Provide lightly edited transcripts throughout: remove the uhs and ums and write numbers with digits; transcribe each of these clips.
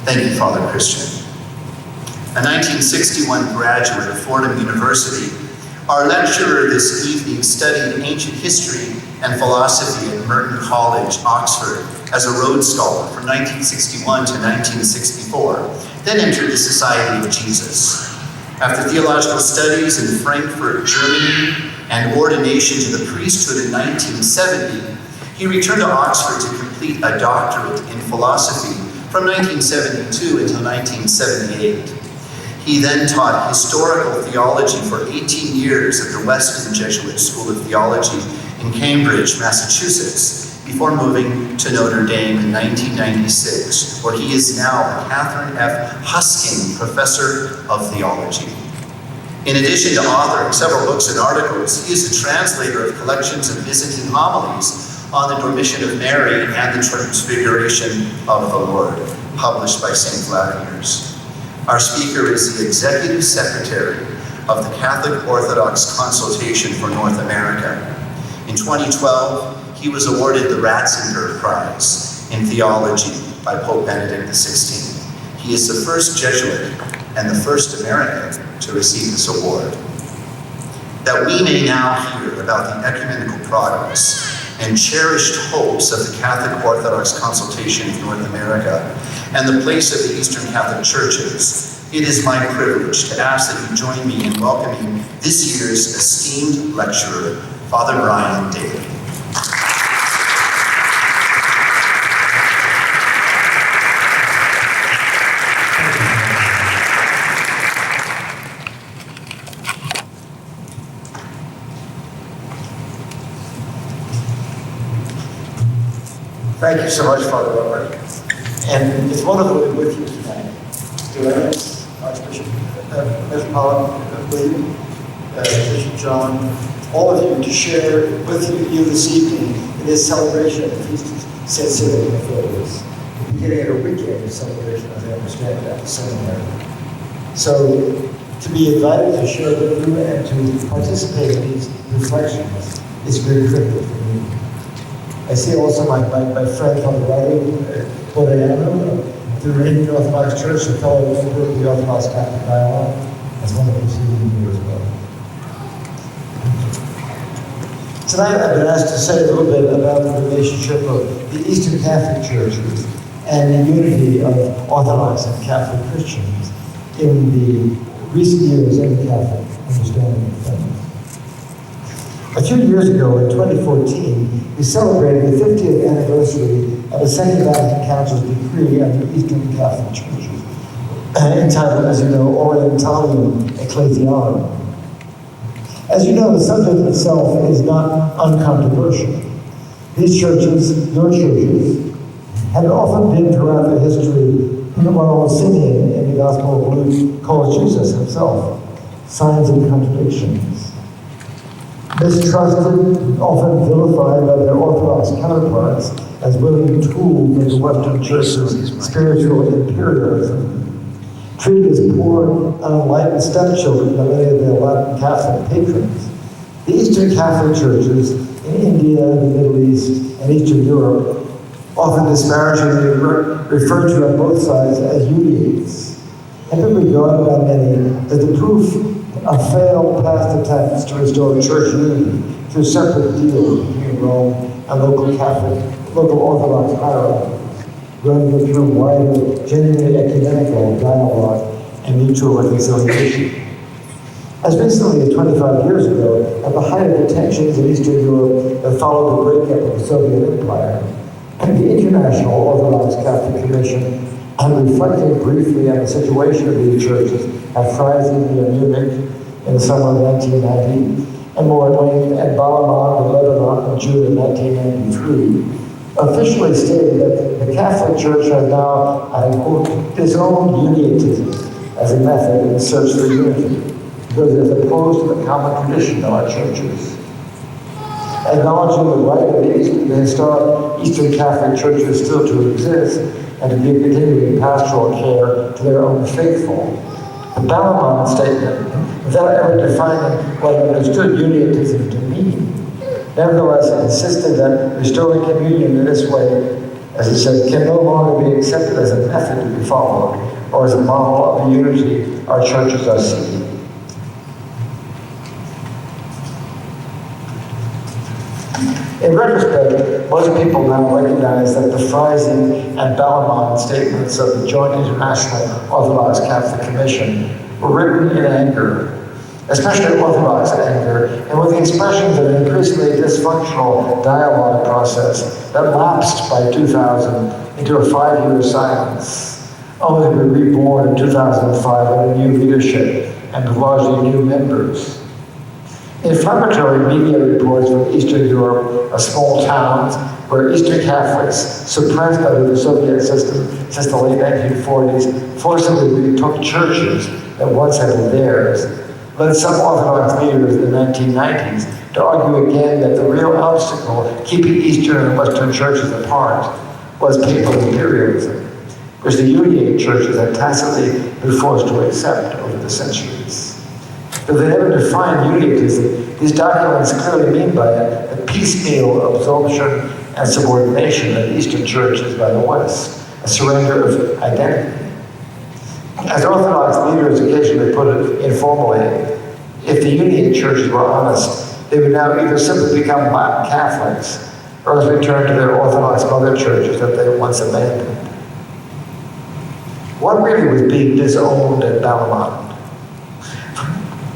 Thank you, Father Christian. A 1961 graduate of Fordham University, our lecturer this evening studied ancient history and philosophy at Merton College, Oxford, as a Rhodes Scholar from 1961 to 1964, then entered the Society of Jesus. After theological studies in Frankfurt, Germany, and ordination to the priesthood in 1970, he returned to Oxford to complete a doctorate in philosophy from 1972 until 1978. He then taught historical theology for 18 years at the Weston Jesuit School of Theology in Cambridge, Massachusetts, before moving to Notre Dame in 1996, where he is now the Catherine F. Huisking Professor of Theology. In addition to authoring several books and articles, he is a translator of collections of Byzantine homilies on the Dormition of Mary and the Transfiguration of the Lord, published by St. Vladimir's. Our speaker is the Executive Secretary of the Catholic Orthodox Consultation for North America. In 2012, he was awarded the Ratzinger Prize in Theology by Pope Benedict XVI. He is the first Jesuit and the first American to receive this award. That we may now hear about the ecumenical progress and cherished hopes of the Catholic Orthodox Consultation of North America and the place of the Eastern Catholic Churches, it is my privilege to ask that you join me in welcoming this year's esteemed lecturer, Father Brian Daley. Thank you so much, Father Robert. And it's wonderful to be with you tonight. Delanus, Archbishop Metropolitan William, Bishop John, all of you, to share with you this evening in this celebration of the Feast of St. Cyril and Methodius, the beginning of a weekend of celebration, as I understand, at the seminary. So, to be invited to share with you and to participate in these reflections is very critical for me. I see also my friend Father Bodayano, the Redeemed Orthodox Church, a fellow member of the Orthodox-Catholic Dialogue. It's wonderful to see you here as well. Tonight I've been asked to say a little bit about the relationship of the Eastern Catholic Churches and the unity of Orthodox and Catholic Christians in the recent years in the Catholic understanding of things. A few years ago, in 2014, we celebrated the 50th anniversary of the Second Vatican Council's decree on the Eastern Catholic Churches, entitled, as you know, Orientalium Ecclesiarum. As you know, the subject itself is not uncontroversial. These churches, your churches, have often been throughout their history what Simeon in the Gospel of Luke calls Jesus himself, signs and contradictions. Mistrusted, often vilified by their Orthodox counterparts as willing tools in the Western Church's spiritual imperialism, treated as poor, unenlightened stepchildren by many of their Latin Catholic patrons. The Eastern Catholic Churches in India, the Middle East, and Eastern Europe often disparagingly referred to on both sides as Uniates, and been regarded by many as the proof of failed past attempts to restore church unity through separate deals between Rome and local Orthodox hierarchies, rather than through wider, genuinely ecumenical dialogue and mutual reconciliation. As recently as 25 years ago, at the height of the tensions in Eastern Europe that followed the breakup of the Soviet Empire, the International Orthodox Catholic Commission, and reflecting briefly on the situation of these churches at Freising near Munich in the summer of 1990, and more at length at Balaman in Lebanon in June of 1993, officially stated that the Catholic Church has now, I quote, disowned Uniatism as a method in the search for unity, because it is opposed to the common tradition of our churches. Acknowledging the right of the historic Eastern Catholic Churches still to exist and to give continuing pastoral care to their own faithful, the Balaman statement, without ever defining what it understood Uniatism to mean, nevertheless insisted that restoring communion in this way as he said, can no longer be accepted as a method to be followed or as a model of the unity our churches are seeking. In retrospect, most people now recognize that the Freising and Ballamon statements of the Joint International Orthodox-Catholic Commission were written in anger, especially Orthodox anger, and with the expressions of an increasingly dysfunctional dialogue process that lapsed by 2000 into a 5-year silence, only to be reborn in 2005 with a new leadership and with largely new members. Inflammatory media reports from Eastern Europe of small towns where Eastern Catholics, suppressed under the Soviet system since the late 1940s, forcibly retook churches that once had been theirs, led some Orthodox leaders in the 1990s to argue again that the real obstacle keeping Eastern and Western churches apart was papal imperialism, which the uniated churches had tacitly been forced to accept over the centuries. Though they never define unionism, these documents clearly mean by it the piecemeal absorption and subordination of Eastern churches by the West, a surrender of identity. As Orthodox leaders occasionally put it informally, if the uniated churches were honest, they would now either simply become Latin Catholics or else return to their Orthodox mother churches that they once abandoned. What really was being disowned at Ballamon?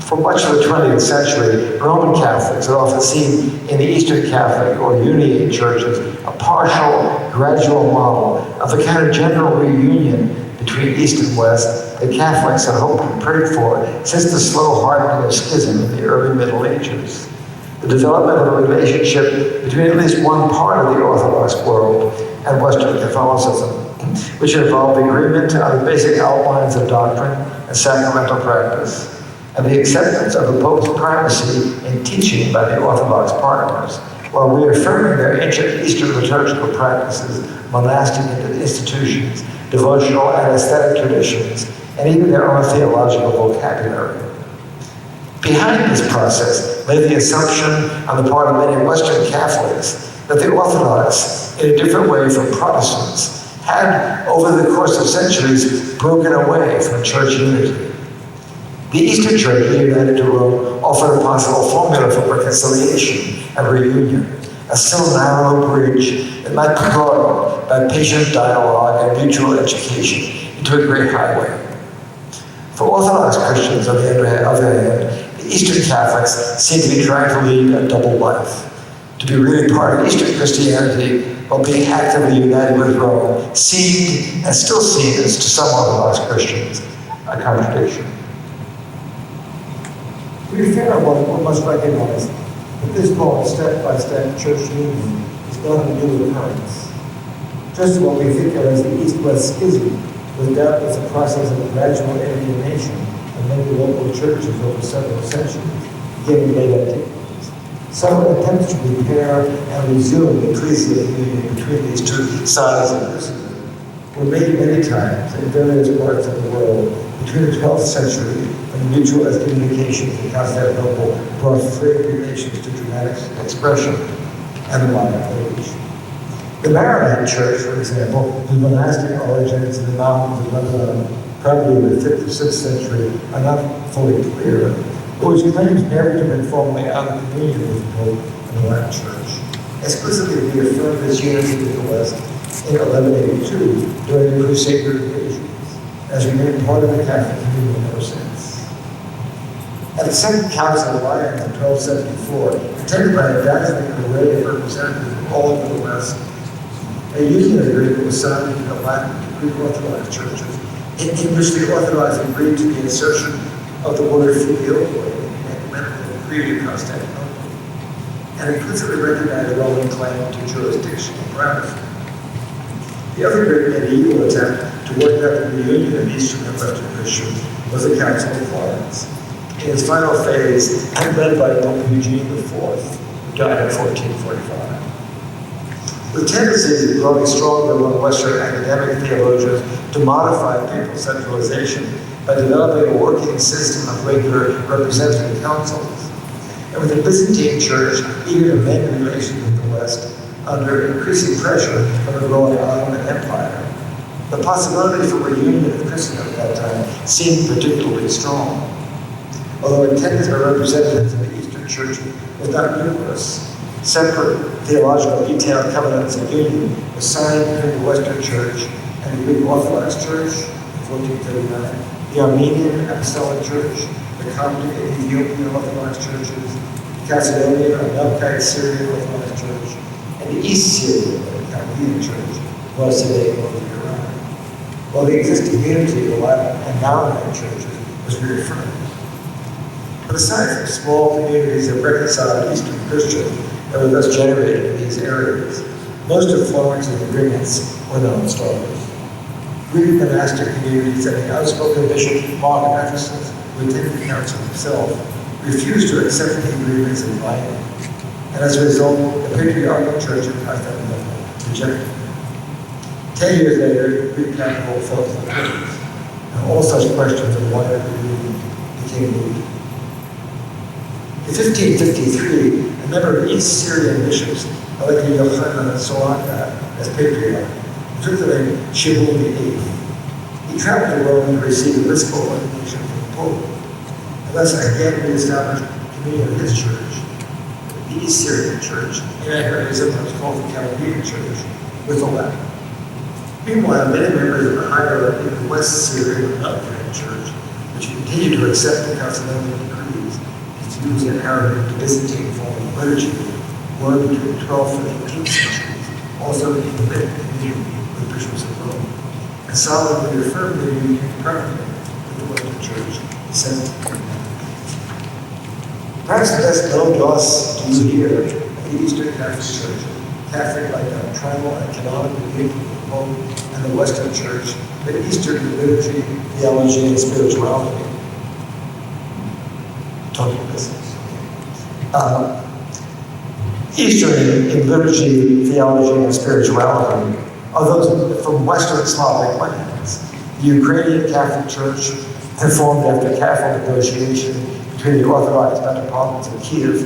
For much of the 20th century, Roman Catholics had often seen in the Eastern Catholic or uniated churches a partial, gradual model of the kind of general reunion between East and West that Catholics had hoped and prayed for since the slow hardening of schism in the early Middle Ages. The development of a relationship between at least one part of the Orthodox world and Western Catholicism, which involved agreement on the basic outlines of doctrine and sacramental practice, and the acceptance of the Pope's primacy in teaching by the Orthodox partners, while reaffirming their ancient Eastern liturgical practices, monastic institutions, devotional and aesthetic traditions, and even their own theological vocabulary. Behind this process lay the assumption on the part of many Western Catholics that the Orthodox, in a different way from Protestants, had, over the course of centuries, broken away from church unity. The Eastern Church, united to Rome, offered a possible formula for reconciliation and reunion, a still narrow bridge that might be broadened by patient dialogue and mutual education into a great highway. For Orthodox Christians, on the other hand, the Eastern Catholics seem to be trying to lead a double life, to be really part of Eastern Christianity while being actively united with Rome, seemed and still seen as, to some Orthodox Christians, a contradiction. To be fair, one must recognize that this bold step-by-step church union is not a new occurrence. Just what we think of as the East-West schism was doubtless a process of gradual alienation of many local churches over several centuries, beginning late antiquities. Some attempts to repair and resume the ecclesial union between these two sides of Christendom were made many times in various parts of the world between the 12th century, when mutual excommunications in Constantinople brought free relations to dramatic expression, and the modern age. The Maronite Church, for example, whose monastic origins in the mountains of Lebanon, probably in the 5th or 6th century, are not fully clear, but which claims never to have been formally out of communion with the Pope and the Latin Church, explicitly reaffirmed its unity with the West in 1182 during the Crusader invasions, has remained part of the Catholic communion ever since. At the Second Council of Lyons in 1274, attended by a dazzling array of representatives from all over the West, a union agreement was signed between the Latin and Greek Orthodox churches, in which the Orthodox agreed to the insertion of the word filioque in the ecumenical creed of Constantinople, and implicitly recognized Roman claim to jurisdictional primacy. The other great medieval attempt to work out the reunion of Eastern and Western Christians was the Council of Florence, in its final phase, and led by Pope Eugene IV, who died in 1445. With tendencies growing stronger among Western academic theologians to modify papal centralization by developing a working system of regular representative councils, and with the Byzantine Church eager to mend relations with the West, under increasing pressure from the growing Ottoman Empire. The possibility for reunion of Christendom at that time seemed particularly strong. Although attendance by representatives of the Eastern Church was not numerous, separate theological detailed covenants of union were signed between the Western Church and the Greek Orthodox Church in 1439, the Armenian Apostolic Church, the Coptic and Ethiopian Orthodox Churches, the Macedonian or Melkite Syrian Orthodox Church, and the East Syrian or Chaldean Church was today Northern Iran. While the existing unity of the Latin and Maronite churches was reaffirmed. But aside from small communities of reconciled Eastern Christians that were thus generated in these areas, most of Florence's agreements were non-starters. Greek monastic communities and the outspoken Bishop Mark of Ephesus, who attended the council himself, refused to accept the agreements in writing, and as a result, the patriarchal church of Constantinople rejected them. 10 years later, the Greek capital fell to the Turks, and all such questions of wider religion became moot. In 1553, a number of East Syrian bishops elected Yochanan Solaka as patriarch, and took the name Shimon VIII. He traveled to Rome to receive episcopal ordination from the Pope, and thus again reestablished the communion of his church, the East Syrian Church, in a area sometimes called the Chaldean Church, with the Latin. Meanwhile, many members of the hierarchy of the West Syrian and Melkite Church, which continued to accept the Constantinople decrees and to use an Arabic to Byzantine form of liturgy, were between the 12th and 18th centuries, also in committed communion with bishops of Rome, and solidly affirmed their union permanently with the Western Church in 1739. Perhaps the best known to us to you here at the Eastern Catholic Church, Catholic by doctrinal and canonical unity of the Pope and the Western Church, but Eastern liturgy, theology, and spirituality. Talking business. Eastern in liturgy, theology, and spirituality are those from Western Slavic lands. The Ukrainian Catholic Church, formed after careful negotiation between the Orthodox Metropolitans of Kiev,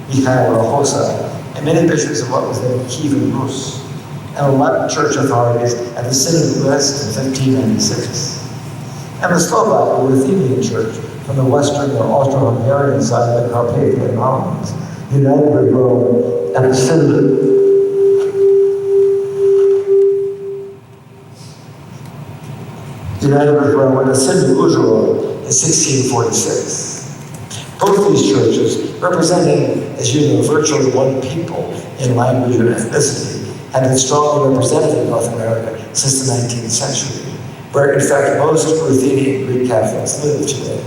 Mikhail Rohosa, and many bishops of what was then Kievan Rus, and the Latin Church authorities at the Synod of West in 1596. And the Slovak or Ruthenian Church from the Western or Austro-Hungarian side of the Carpathian Mountains, united with Rome at the Synod of Uzhhorod in 1646. Both these churches, representing, as you know, virtually one people in language and ethnicity, have been strongly represented in North America since the 19th century, where in fact most Ruthenian Greek Catholics live today.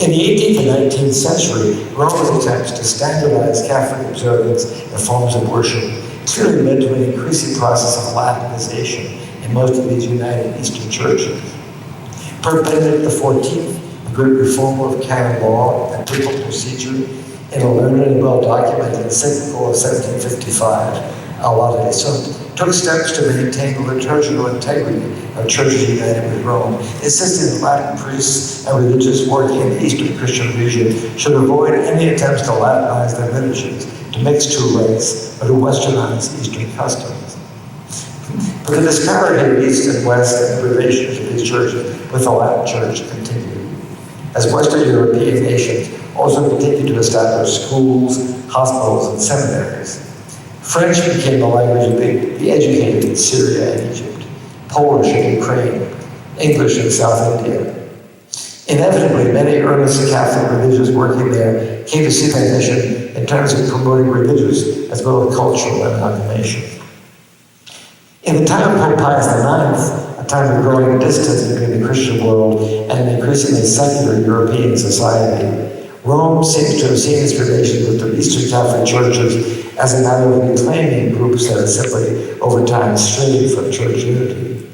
In the 18th and 19th century, Rome's attempts to standardize Catholic observance and forms of worship clearly led to an increasing process of Latinization in most of these united Eastern churches. Pope Benedict XIV, the great reformer of canon law and papal procedure, in a learned and well-documented encyclical of 1755, Laudate Sunt, took steps to maintain the liturgical integrity of churches united with Rome, insisting that Latin priests and religious working in the Eastern Christian region should avoid any attempts to Latinize their liturgies, to mix two rites, or to Westernize Eastern customs. But the disparity of East and West and the relations of these churches with the Latin Church continued, as Western European nations also continued to establish schools, hospitals, and seminaries. French became the language of the educated in Syria and Egypt, Polish in Ukraine, English in South India. Inevitably, many earnest Catholic religious working there came to see their mission in terms of promoting religious as well as cultural amalgamation. In the time of Pope Pius IX, a time of growing distance between the Christian world and an increasingly secular European society, Rome seems to have seen its relations with the Eastern Catholic churches as a matter of reclaiming groups that had simply, over time, strayed from church unity.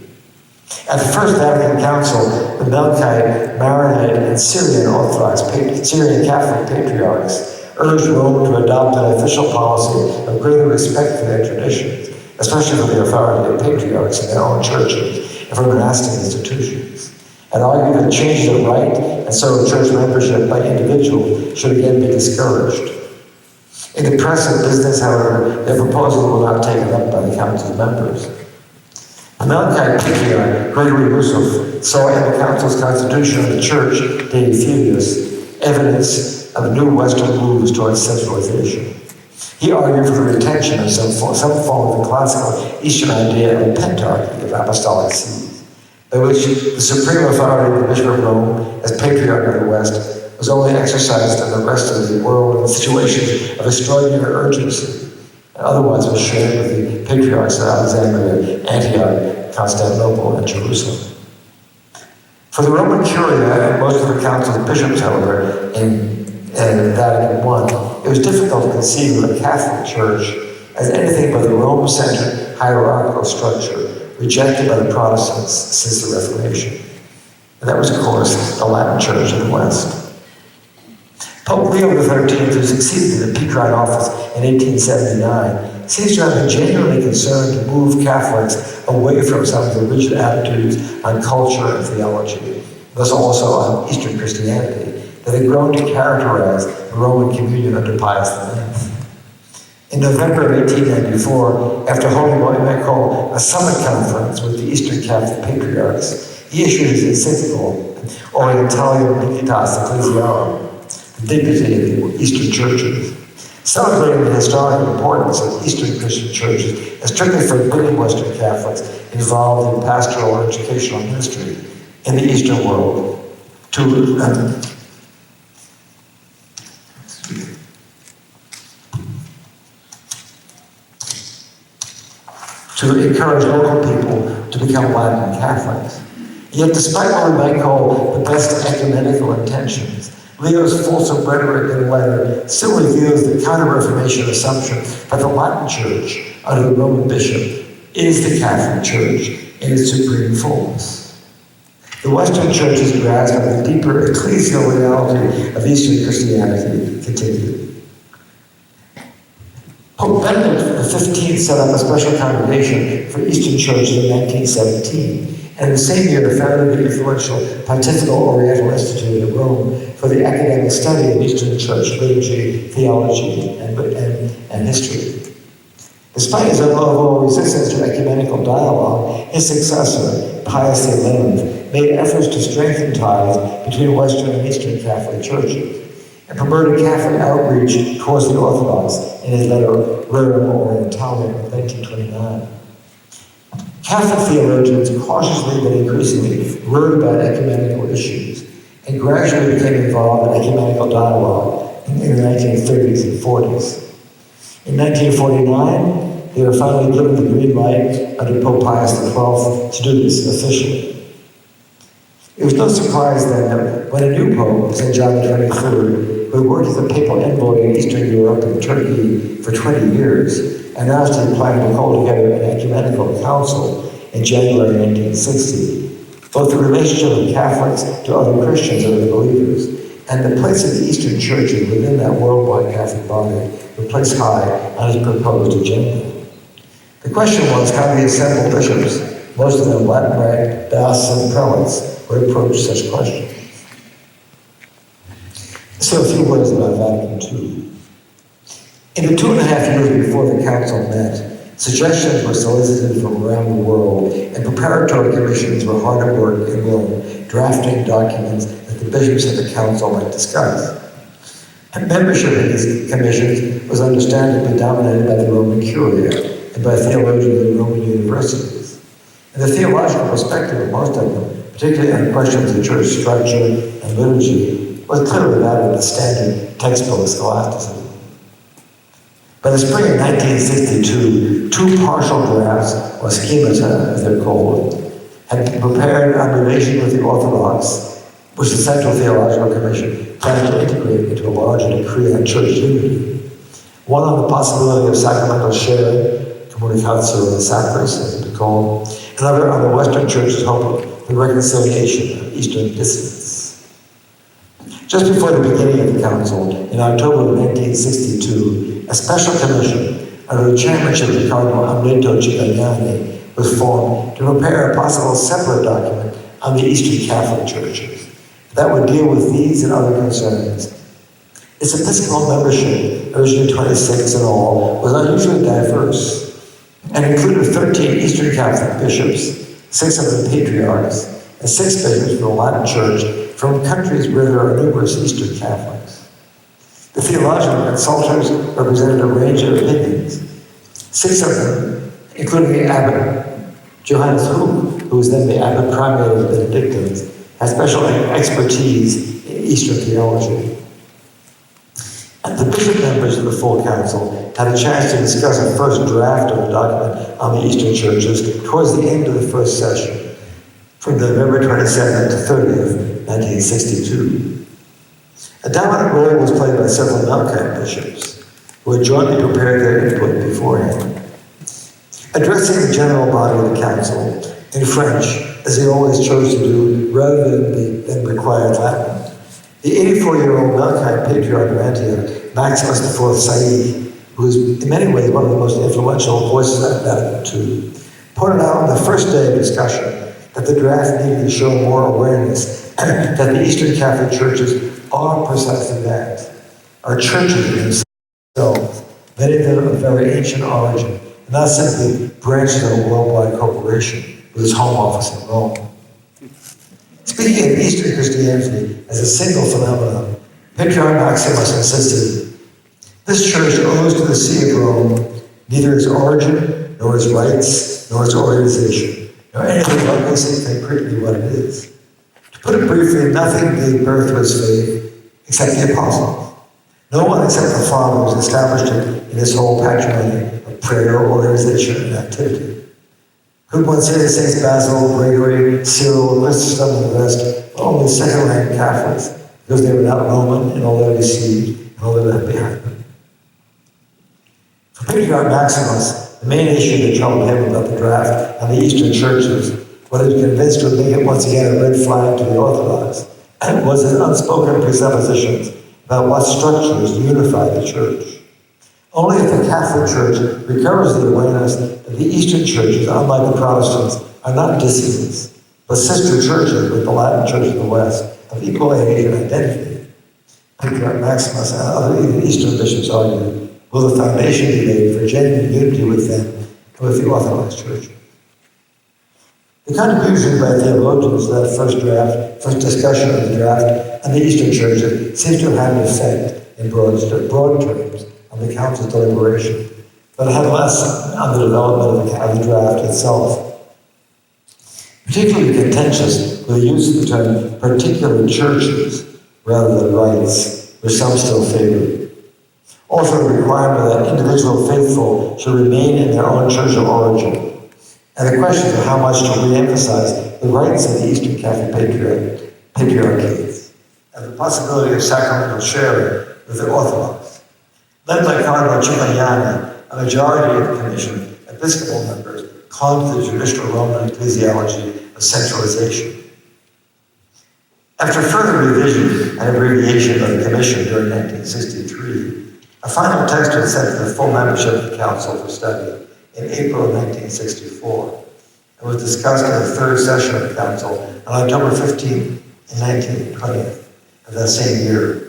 At the First Vatican Council, the Melkite, Maronite, and Syrian Catholic patriarchs urged Rome to adopt an official policy of greater respect for their traditions, especially for the authority of patriarchs in their own churches and for monastic institutions, and argued that changes of rite and so church membership by individuals should again be discouraged. In the press and business, however, their proposals were not taken up by the council's members. The Melkite Patriarch, Gregory Rousseau, saw in the council's constitution of the church, Daley, evidence of new Western moves towards centralization. He argued for the retention of some form of the classical Eastern idea of a pentarchy of apostolic sees, by which the supreme authority of the Bishop of Rome, as Patriarch of the West, was only exercised in the rest of the world in situations of extraordinary urgency, and otherwise was shared with the Patriarchs of Alexandria, Antioch, Constantinople, and Jerusalem. For the Roman Curia and most of the council's bishops, however, in Vatican I, it was difficult to conceive of a Catholic Church as anything but a Rome-centered hierarchical structure rejected by the Protestants since the Reformation. And that was, of course, the Latin Church of the West. Pope Leo XIII, who succeeded in the Petrine office in 1879, seems to have been genuinely concerned to move Catholics away from some of the rigid attitudes on culture and theology, thus also on Eastern Christianity, that had grown to characterize the Roman communion under Pius IX. In November of 1894, after holding what we might call a summit conference with the Eastern Catholic Patriarchs, he issued his encyclical, Orientalium Dignitas Ecclesiarum, the dignity of the Eastern churches, celebrating the historical importance of Eastern Christian churches as strictly forbidding Western Catholics involved in pastoral or educational ministry in the Eastern world to encourage local people to become Latin Catholics. Yet despite what we might call the best ecumenical intentions, Leo's fulsome rhetoric in a letter still reveals the counter-Reformation assumption that the Latin Church, under the Roman bishop, is the Catholic Church in its supreme fullness. The Western Church's grasp of the deeper ecclesial reality of Eastern Christianity continued. Pope Benedict XV set up a special congregation for Eastern churches in 1917, and in the same year founded the influential Pontifical Oriental Institute in Rome for the academic study of Eastern Church liturgy, theology, and history. Despite his overall resistance to ecumenical dialogue, his successor, Pius XI, made efforts to strengthen ties between Western and Eastern Catholic churches, and promoted Catholic outreach towards the Orthodox in his letter Rerum Orientalium of 1929. Catholic theologians cautiously but increasingly wrote about ecumenical issues and gradually became involved in ecumenical dialogue in the 1930s and 40s. In 1949, they were finally given the green light under Pope Pius XII to do this officially. It was no surprise then that when a new pope, St. John XXIII, who had worked as a papal envoy in Eastern Europe and Turkey for 20 years, announced he planned to call together an ecumenical council in January 1960, both the relationship of Catholics to other Christians and other believers, and the place of the Eastern churches within that worldwide Catholic body were placed high on his proposed agenda. The question was how the assembled bishops, most of them Latin-ranked diocesan prelates, would approach such questions. So a few words about Vatican II. In the 2.5 years before the council met, suggestions were solicited from around the world, and preparatory commissions were hard at work in Rome, drafting documents that the bishops and the council might discuss. And membership in these commissions was understandably dominated by the Roman Curia and by theologians in Roman universities. And the theological perspective of most of them, particularly on questions of church structure and liturgy, was clearly that of the standard textbook scholasticism. By the spring of 1962, two partial drafts, or schemata as they're called, had been prepared on relation with the Orthodox, which the Central Theological Commission planned to integrate into a larger decree on church unity. One on the possibility of sacramental sharing, communicatio sacris, as it is called, another on the Western Church's hope of the reconciliation of Eastern dissidents. Just before the beginning of the Council, in October of 1962, a special commission under the chairmanship of Cardinal Amleto Cipriani was formed to prepare a possible separate document on the Eastern Catholic churches that would deal with these and other concerns. Its episcopal membership originally 26 in all, was unusually diverse and included 13 Eastern Catholic bishops, 6 of them patriarchs, and 6 bishops from the Latin Church from countries where there are numerous Eastern Catholics. The theological consultants represented a range of opinions. 6 of them, including the abbot, Johannes Huch, who was then the abbot primate of the Benedictines, had special expertise in Eastern theology. And the bishop members of the full council had a chance to discuss a first draft of the document on the Eastern churches towards the end of the first session, from November 27th to 30th, 1962. A dominant role was played by several Melkite bishops, who had jointly prepared their input beforehand. Addressing the general body of the council in French, as they always chose to do, rather than required Latin, the 84-year-old Melkite patriarch of Antioch, Maximus IV Said, who is in many ways one of the most influential voices at Vatican II, pointed out on the first day of discussion that the draft needed to show more awareness that the Eastern Catholic churches are precisely that, are churches in themselves, many of them of very ancient origin, and not simply branches of a worldwide corporation with its home office in Rome. Speaking of Eastern Christianity as a single phenomenon, Patriarch Maximus insisted, this church owes to the See of Rome neither its origin, nor its rights, nor its organization, nor anything but basically concretely what it is. To put it briefly, nothing gave birth to its faith except the apostles. No one except the fathers established it in its whole patrimony of prayer, organization, and activity. Could one say that Saints Basil, Gregory, Cyril, Chrysostom, and the rest were only second-rank Catholics because they were not Roman in all they received and all they left behind them? For Patriarch Maximus, the main issue that troubled him about the draft on the Eastern churches, what he was convinced would make it once again a red flag to the Orthodox, was his unspoken presuppositions about what structures unify the church. Only if the Catholic Church recovers the awareness that the Eastern churches, unlike the Protestants, are not dissidents, but sister churches with the Latin Church of the West of equal age and identity, Patriarch Maximus and other even Eastern bishops argued, will the foundation be laid for genuine unity with them and with the Orthodox Church. The contribution by theologians to that first discussion of the draft and the Eastern churches seems to have had an effect in broad terms on the council's deliberation, but it had less on the development of the draft itself. Particularly contentious with the use of the term particular churches rather than rites, which some still favored. Also the requirement that individual faithful should remain in their own church of origin, and the question of how much to re-emphasize the rights of the Eastern Catholic patriarchates, and the possibility of sacramental sharing with the Orthodox. Led by Cardinal Cipriani, a majority of the commission, episcopal members, clung to the judicial Roman ecclesiology of centralization. After further revision and abbreviation of the commission during 1963, a final text was sent to the full membership of the council for study in April of 1964, and was discussed at the third session of the council on October 15th and 19th and 20th of that same year.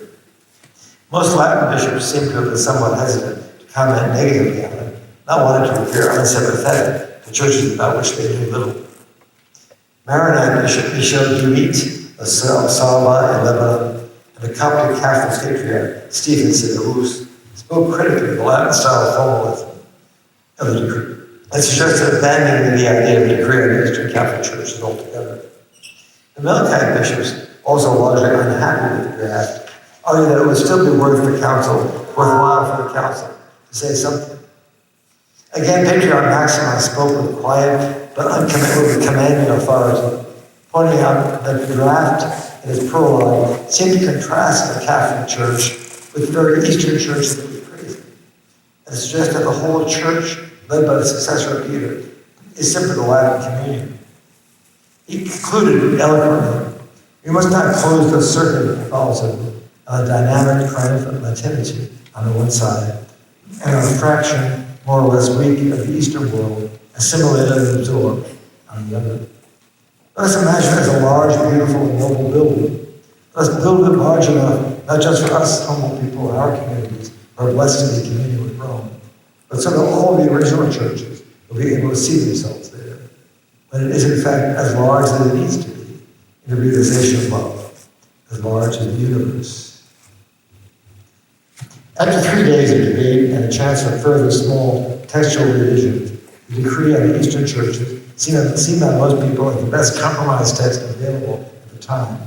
Most Latin bishops seem to have been somewhat hesitant to comment negatively on it, not wanting to appear unsympathetic to churches about which they knew little. Maronite Bishop Michel Dumit of Salva in Lebanon, and the Coptic Catholic patriarch Stephen Siderus spoke critically of the Latin-style formalism of the decree, and suggested abandoning the idea of a decree on the Eastern Catholic churches altogether. The Melkite bishops, also largely unhappy with the draft, argued that it would still be worthwhile for the council to say something. Again, Patriarch Maximus spoke with quiet but with commanding authority, pointing out that the draft in its prologue seemed to contrast the Catholic Church with the very Eastern Church that was praising, and suggest that the whole Church, led by the successor of Peter, is simply the Latin communion. He concluded eloquently, we must not close the circuit of Catholicism on a dynamic, triumphant Latinity on the one side, and on a fraction, more or less weak, of the Eastern world, assimilated and absorbed on the other. Let us imagine it as a large, beautiful, and noble building. Let us build it large enough, not just for us humble people in our communities, are blessed to be communion with Rome. But so that all of the original churches will be able to see themselves there, when it is in fact as large as it needs to be in the realization of love, as large as the universe. After 3 days of debate and a chance for further small textual revisions, the decree on the Eastern churches, seen by most people as the best compromise text available at the time,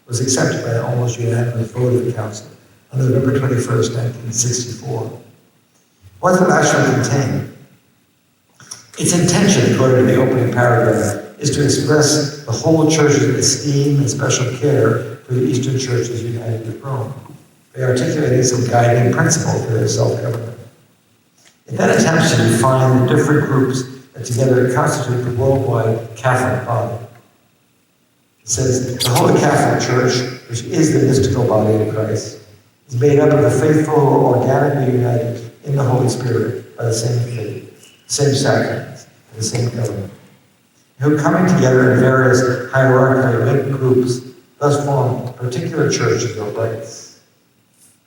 was accepted by an almost unanimous vote of the Council on November 21st, 1964. What does it actually contain? Its intention, according to the opening paragraph, is to express the whole Church's esteem and special care for the Eastern churches united with Rome, by articulating some guiding principles for their self-government. It then attempts to define the different groups that together constitute the worldwide Catholic body. It says, the Holy Catholic Church, which is the mystical body of Christ, is made up of the faithful who are organically united in the Holy Spirit by the same faith, the same sacraments, and the same government, who coming together in various hierarchically linked groups thus form particular churches or rites.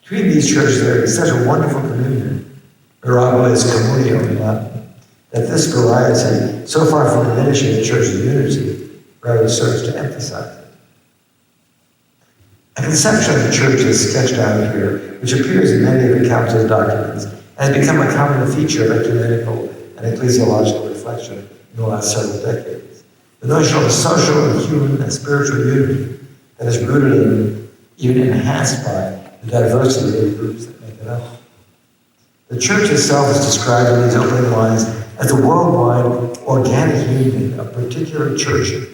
Between these churches there is such a wonderful communion, mirabilis communio in Latin, that this variety, so far from diminishing the Church's unity, rather serves to emphasize it. A conception of the Church is sketched out here, which appears in many of the Council's documents, and has become a common feature of ecumenical and ecclesiological reflection in the last several decades. The notion of a social and human and spiritual unity that is rooted in, even enhanced by, the diversity of the groups that make it up. The Church itself is described in these opening lines as the worldwide organic union of particular churches.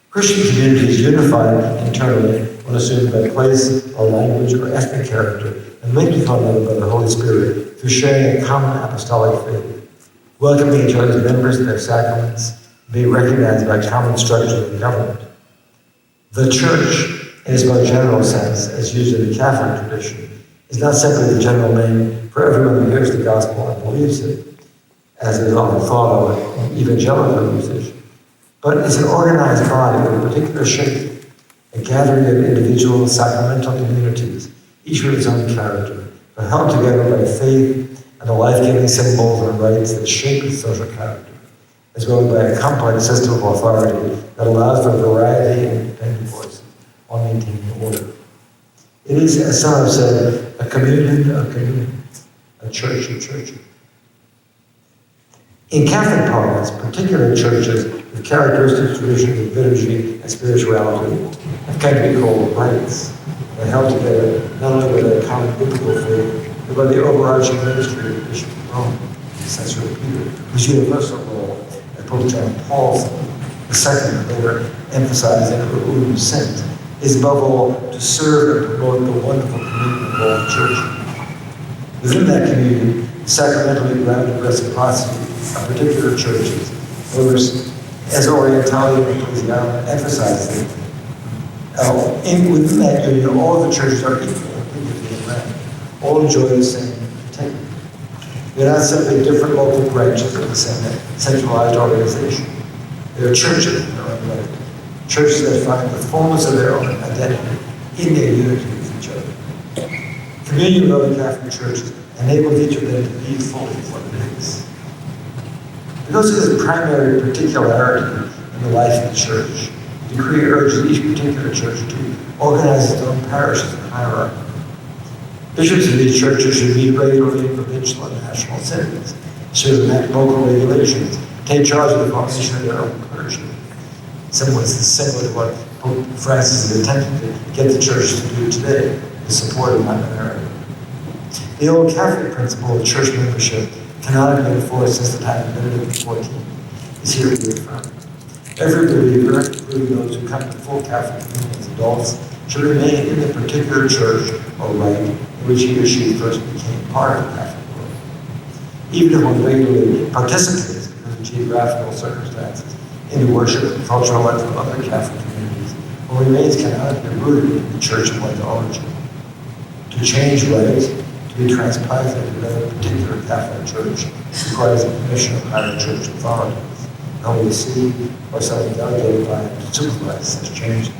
Christian communities unified internally when assumed by place or language or ethnic character and linked with one another by the Holy Spirit through sharing a common apostolic faith, welcoming each other as members of their sacraments, being recognized by common structures of government. The Church, in its more general sense, as used in the Catholic tradition, is not simply the general name for everyone who hears the gospel and believes it, as is often thought of in evangelical usage, but it's an organized body with a particular shape, a gathering of individual sacramental communities, each with its own character, but held together by faith and the life-giving symbols and rites that shape its social character, as well as by a complex system of authority that allows for variety and independent voices while maintaining order. It is, as some have said, a communion of communions, a church of churches. In Catholic parlance, particular churches with characteristic traditions of liturgy and spirituality have come to be called rites. They're held together not only by their common biblical faith, but by the overarching ministry of the Bishop of Rome, Cyril, whose universal role, as Pope John Paul II later emphasized in Unum Sint, is above all to serve and promote the wonderful communion of all the churches. Within that communion, sacramentally grounded reciprocity of particular churches, as Orientalian and Ecclesiology emphasizes it, within that union, all the churches are equal in rank, all enjoy the same integrity. They're not simply different local branches of the same centralized organization. They are churches in their own right. Churches that find the fullness of their own identity in their unity with each other. Communion with other Catholic churches enables each of them to be fully what it is. Because of this primary particularity in the life of the church, the decree urges each particular church to organize its own parishes and hierarchy. Bishops of these churches should meet regularly in provincial and national synods, should enact local regulations, take charge of the formation of their own clergy. Similar to what Pope Francis is attempting to get the church to do today, with support of minority. The old Catholic principle of church membership, canonically enforced since the time of Benedict XIV, is here reaffirmed. Every believer, including those who come to full Catholic communion as adults, should remain in the particular church or rite in which he or she first became part of the Catholic world. Even if one regularly participates because of geographical circumstances in the worship and cultural life of other Catholic communities, one remains canonically rooted in the church of one's origin. To change rites, to be transplanted to another particular Catholic church, requires the permission of higher church authorities, the Holy See, or someone delegated by him to supervise such changes.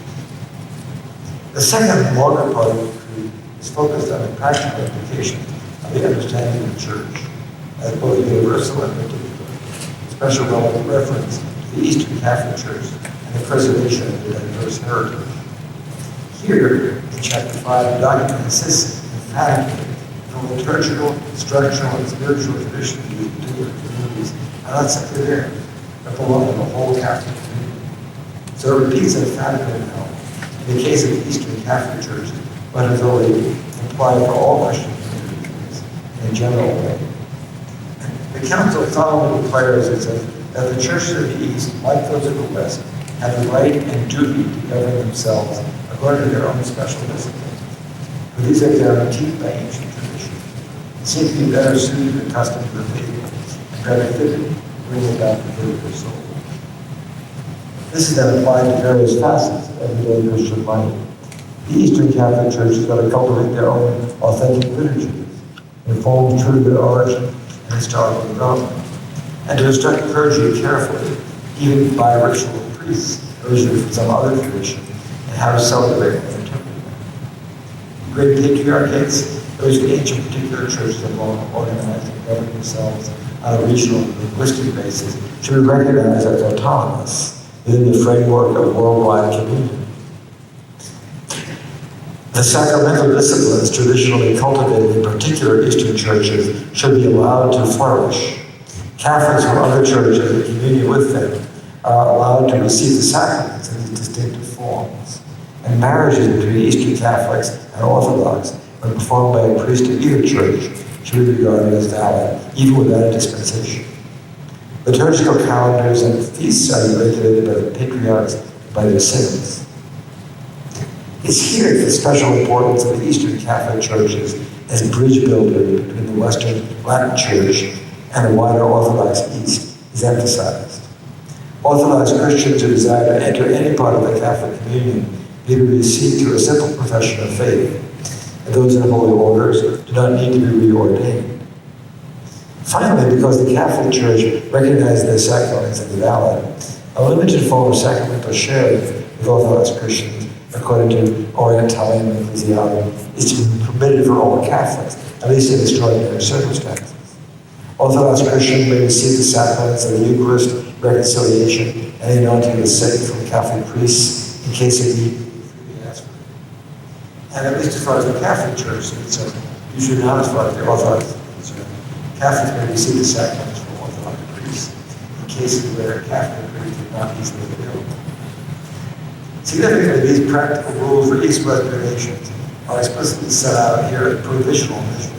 The second longer part of the decree is is focused on the practical implications of the understanding of the Church, as both universal and particular, special relevant reference to the Eastern Catholic Church and the preservation of the diverse heritage. Here, in Chapter 5, the document insists emphatically from liturgical, structural, and spiritual traditions of these particular communities are not simply there, but belong to the whole Catholic community. So it repeats emphatically now, in the case of the Eastern Catholic Church, what is already implied for all Christian communities in a general way. The Council solemnly declares that the churches of the East, like those of the West, have the right and duty to govern themselves according to their own special disciplines. For these are guaranteed by ancient tradition, and seem to be better suited to the customs of the faithful, and better fitted to bring about the good of their soul. This is then applied to various facets of everyday Christian life. The Eastern Catholic Church has got to cultivate their own authentic liturgies, informed true to their origin and historical development, and to instruct clergy carefully, even by ritual priests, originally from some other tradition, and how to celebrate and interpret them. Great patriarchates, those ancient particular churches have long organized and governed themselves on a regional and linguistic basis, should be recognized as autonomous within the framework of worldwide community. The sacramental disciplines traditionally cultivated in particular Eastern churches should be allowed to flourish. Catholics from other churches in communion with them are allowed to receive the sacraments in these distinctive forms. And marriages between Eastern Catholics and Orthodox, when performed by a priest of either church, should be regarded as valid, even without a dispensation. Liturgical calendars and feasts are regulated by the patriarchs and by their synods. It's here that the special importance of the Eastern Catholic churches as bridge builder between the Western Latin Church and the wider Orthodox East is emphasized. Orthodox Christians who desire to enter any part of the Catholic communion may be received through a simple profession of faith, and those in holy orders do not need to be reordained. Finally, because the Catholic Church recognizes their sacraments as valid, a limited form of sacramental sharing with Orthodox Christians, according to Orientalian ecclesiology, is to be permitted for all Catholics, at least in extraordinary circumstances. Orthodox Christians may receive the sacraments of the Eucharist, reconciliation, and the anointing of the sick from Catholic priests in case of need. And at least as far as the Catholic Church is concerned, usually not as far as the Orthodox is concerned, Catholics may receive the sacraments from Orthodox priests in cases where Catholic priests are not easily available. Significantly, these practical rules for East-West relations are explicitly set out here as provisional measures.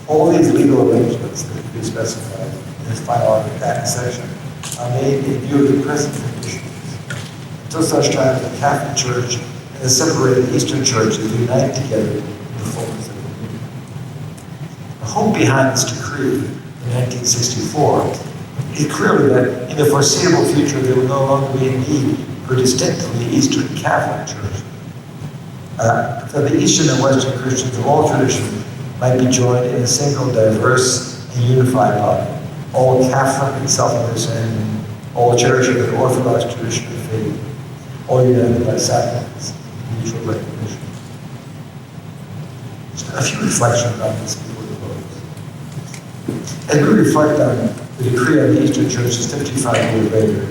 All these legal arrangements that can be specified in this final section are made in view of the present conditions, until such time as the Catholic Church and the separated Eastern churches unite together in the fullness of the community. The hope behind this decree in 1964 is clearly that in the foreseeable future there will no longer be a need for distinctly Eastern Catholic Church. That the Eastern and Western Christians of all traditions might be joined in a single, diverse, and unified body, all Catholic and self-understanding, all cherishing an Orthodox tradition of faith, all united by sacraments and mutual recognition. So a few reflections on this before the close. As we reflect on the decree on the Eastern Churches 55 years later,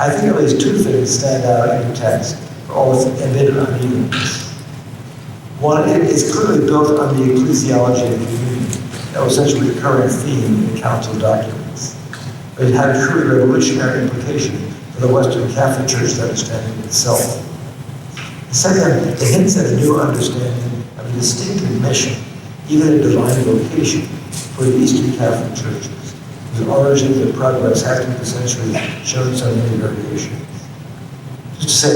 I think at least two things stand out in the text for all its embedded unevenness. One, it is clearly built on the ecclesiology of the community that was such a recurring theme in the Council documents. But it had a truly revolutionary implication for the Western Catholic Church's understanding of itself. Second, it hints at a new understanding of a distinctive mission, even a divine vocation, for the Eastern Catholic churches, whose origins and progress have through the centuries shown so many variations. Just to say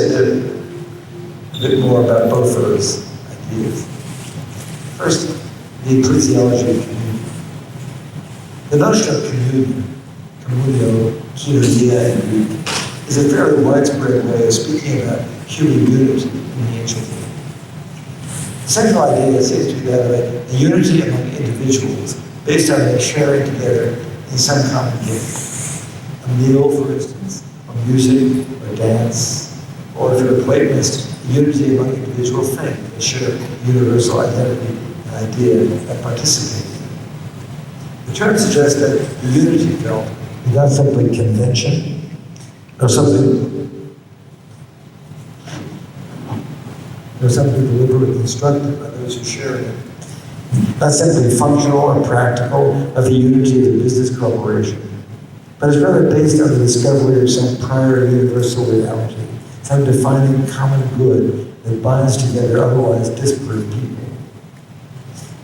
a bit more about both those ideas. First, the ecclesiology of communion. The notion of communion, communio, koinonia in Greek, is a fairly widespread way of speaking about human unity in the ancient world. The second idea seems to be that of a unity among individuals based on their sharing together in some common gift. A meal, for instance, or music, or dance, or if you're a Platonist, unity among individual faith that share universal identity and idea and participate. The term suggests that the unity felt is not simply convention, or something deliberately constructed by those who share it. Not simply functional or practical of the unity of the business corporation, but is rather based on the discovery of some prior universal reality, some defining common good that binds together otherwise disparate people.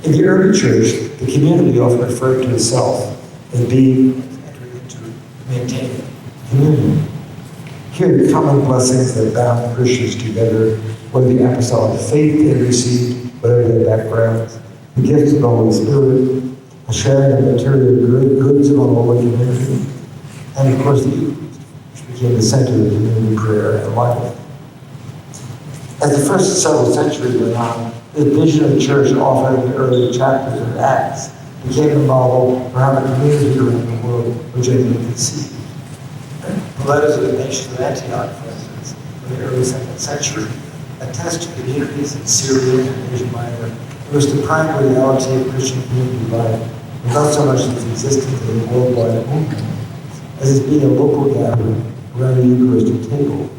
In the early church, the community often referred to itself as being entering into maintaining communion. Here, the common blessings that bound Christians together, whether the apostolic faith they received, whatever their backgrounds, the gifts of the Holy Spirit, the sharing of material goods among all the community, and of course the Eucharist, which became the center of community prayer and life. As the first several centuries went on, the vision of the church offered in the early chapters of Acts became the model for how the community around the world were genuinely conceived. The letters of the nations of Antioch, for instance, in the early 2nd century, attest to communities in Syria and Asia Minor in which the prime reality of Christian community life was not so much its existence as a worldwide movement, as its being a local gathering around the Eucharistic table.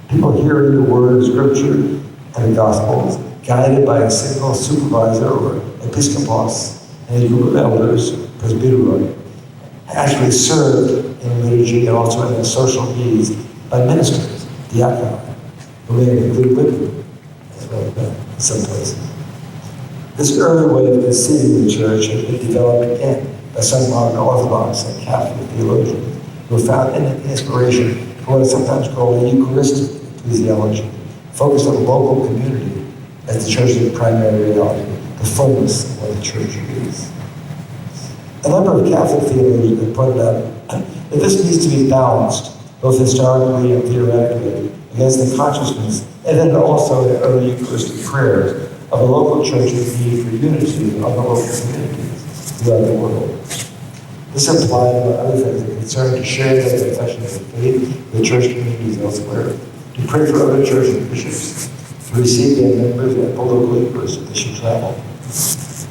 People hearing the word of Scripture and the Gospels, guided by a single supervisor or episkopos and a group of elders, presbyteroi, actually served in liturgy and also in their social needs by ministers, diaconoi, who may have included women as well in some places. This early way of conceiving the church has been developed again by some modern Orthodox and Catholic theologians who found inspiration for what is sometimes called a Eucharistic ecclesiology, focused on the local community as the church's primary reality, the fullness of what the church is. A number of Catholic theologians have pointed out that this needs to be balanced, both historically and theoretically, against the consciousness, and then also in early Eucharistic prayers, of a local church's need for unity of the local communities throughout the world. This implied, among other things, a concern to share the confessions of faith with church communities elsewhere, to pray for other church bishops, to receive their members at the local Eucharist if they should travel.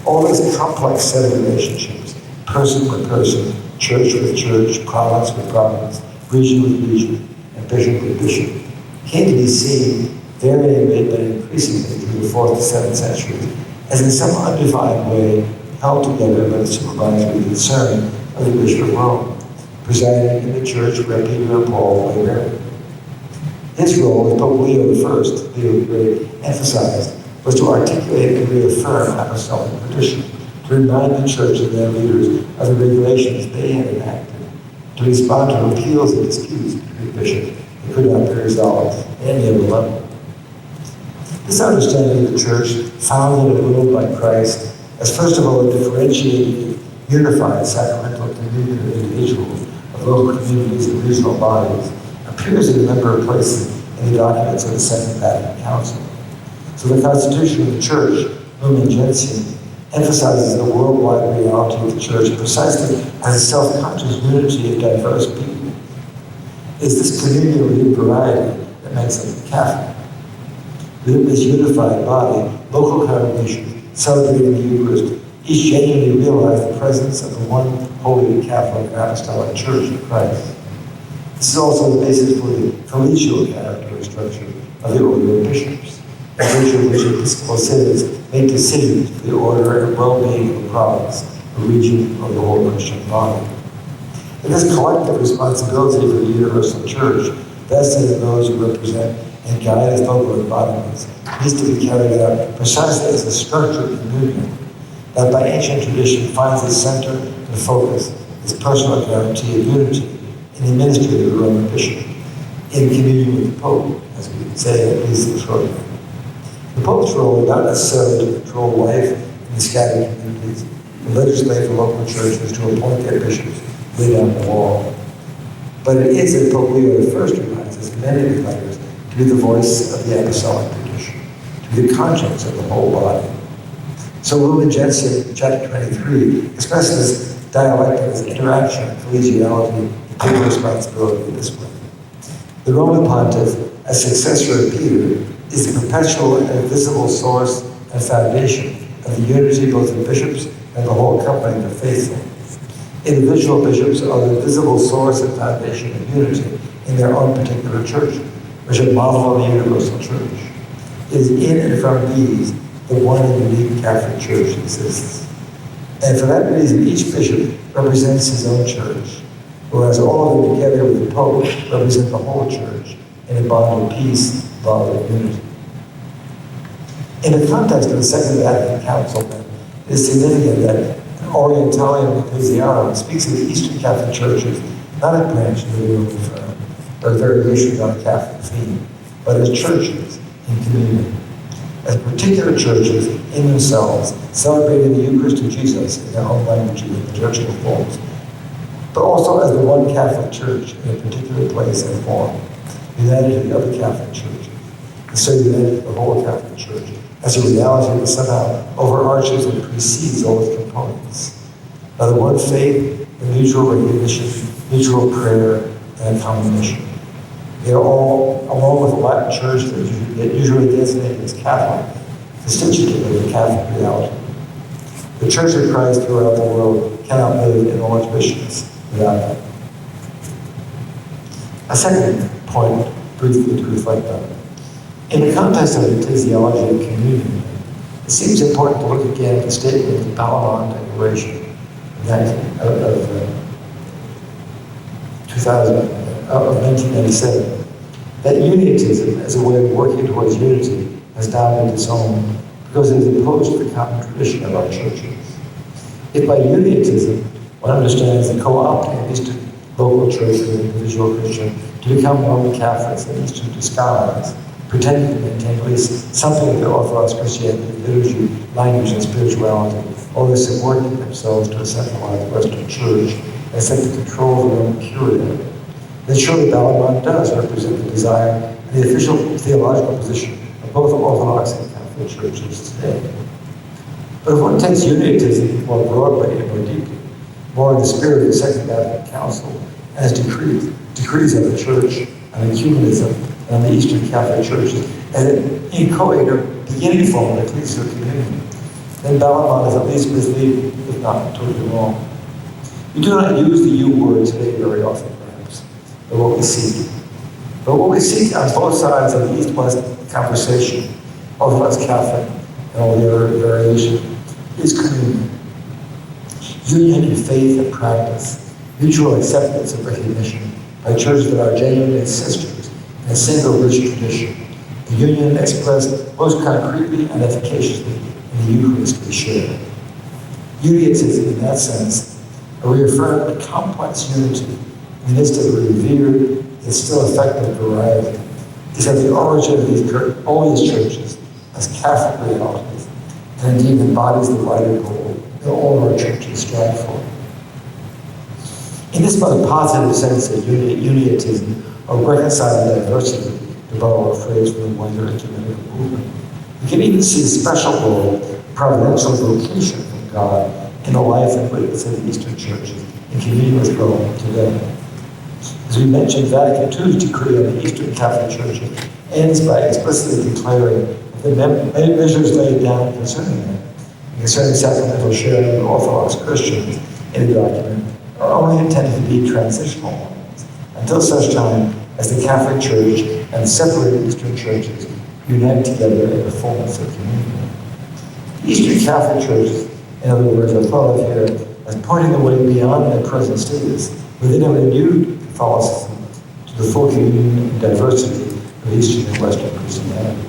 All this complex set of relationships, person with person, church with church, province with province, region with region, and bishop with bishop, came to be seen varyingly but increasingly through the 4th to 7th centuries as in some undefined way held together by the supervisory concern of the Bishop of Rome, presiding in the church where Peter and Paul lay buried. His role, as Pope Leo I, Leo the Great, emphasized, was to articulate and reaffirm apostolic tradition, to remind the church and their leaders of the regulations they had enacted, to respond to appeals and disputes between bishops that could not be resolved at any other level. This understanding of the church, founded and ruled by Christ, as first of all a differentiated, unified sacramental communion of individuals, of local communities and regional bodies, appears in a number of places in the documents of the Second Vatican Council. So the Constitution of the Church, Lumen Gentium, emphasizes the worldwide reality of the Church precisely as a self-conscious unity of diverse people. It's this communal variety that makes us Catholic. Within this unified body, local congregations celebrating the Eucharist each genuinely realize the presence of the one holy Catholic and Apostolic Church of Christ. This is also the basis for the collegial character and structure of the order of bishops, by virtue of which episcopal synods make decisions for the order and well-being of a province, a region, or the whole Christian body. And this collective responsibility for the universal church, vested in those who represent and guide as local embodiments, needs to be carried out precisely as a structured communion that by ancient tradition finds its center and focus, its personal guarantee of unity in the ministry of the Roman bishop, in communion with the Pope, as we say at least in short. The Pope's role is not necessarily to control life in the scattered communities. The legislate for local churches to appoint their bishops, lay down the law. But it is, as Pope Leo I reminds us, many declares, to be the voice of the apostolic tradition, to be the conscience of the whole body. So Lumen Gentium, chapter 23, expresses this dialectic as interaction, collegiality, and people responsibility in this way. The Roman pontiff, as successor of Peter, is the perpetual and visible source and foundation of the unity both of bishops and the whole company of the faithful. Individual bishops are the visible source and foundation of unity in their own particular church, which are model of the universal church. It is in and from these the one and unique Catholic Church exists. And for that reason, each bishop represents his own church, whereas all of them together with the Pope represent the whole church in a bond of peace, bond of unity. In the context of the Second Vatican Council, then, it is significant that Orientalium Ecclesiarum speaks of the Eastern Catholic churches not as branches of the Roman firm, or variations on a Catholic theme, but as churches in community, as particular churches in themselves, celebrating the Eucharist of Jesus in their own languages and liturgical forms, but also as the one Catholic Church in a particular place and form, united to the other Catholic churches, and so united to the whole Catholic Church, as a reality that somehow overarches and precedes all its components. By the one faith, the mutual recognition, mutual prayer, and a common mission. They are all, along with the Latin Church that usually designated as Catholic, constitutive of the Catholic reality. The Church of Christ throughout the world cannot live in all its richness without that. A second point, briefly to reflect on. In the context of the ecclesiology of communion, it seems important to look again at the statement of the Palamon Declaration of 1997, that unionism as a way of working towards unity has now been disowned because it is opposed to the common tradition of our churches. If by unionism one understands the co-opting of Eastern local church and individual Christian to become Roman Catholics in Eastern disguise, pretending to maintain at least something of their Orthodox Christianity, liturgy, language, and spirituality, or they subordinate themselves to a centralized Western church and accept the control of the Roman Curia, then surely Palamon does represent the desire and the official theological position of both Orthodox and Catholic churches today. But if one takes unionism more broadly and more deeply, more in the spirit of the Second Vatican Council, as decrees of the Church and ecumenism and the Eastern Catholic churches, and an inchoate or beginning form of ecclesial community, then Palamon is at least misleading, if not totally wrong. We do not use the U word today very often, perhaps, but what we seek. But what we seek on both sides of the East-West conversation, Orthodox Catholic and all the other variations, is communion. Union in faith and practice, mutual acceptance and recognition by churches that are genuinely sisters in a single rich tradition. The union expressed most concretely and efficaciously in the Eucharist we share. Unionism, in that sense, a reaffirmed complex unity in the midst of a revered yet still effective variety, is at the origin of these earliest churches as Catholic realities, and indeed embodies the wider goal that all our churches strive for. In this most positive sense of unionism, or reconciling diversity, to borrow a phrase from the wider ecumenical movement, we can even see a special role, providential vocation from God in the life and witness of the Eastern churches in communion with Rome today. As we mentioned, Vatican II's decree on the Eastern Catholic churches ends by explicitly declaring that the measures laid down concerning them, concerning sacramental sharing of Orthodox Christians in the document, are only intended to be transitional ones, until such time as the Catholic Church and separated Eastern churches unite together in the fullness of communion. The Eastern Catholic churches, in other words, are thought of here as pointing the way beyond their present status, within a renewed Catholicism, to the full communion and diversity of Eastern and Western Christianity.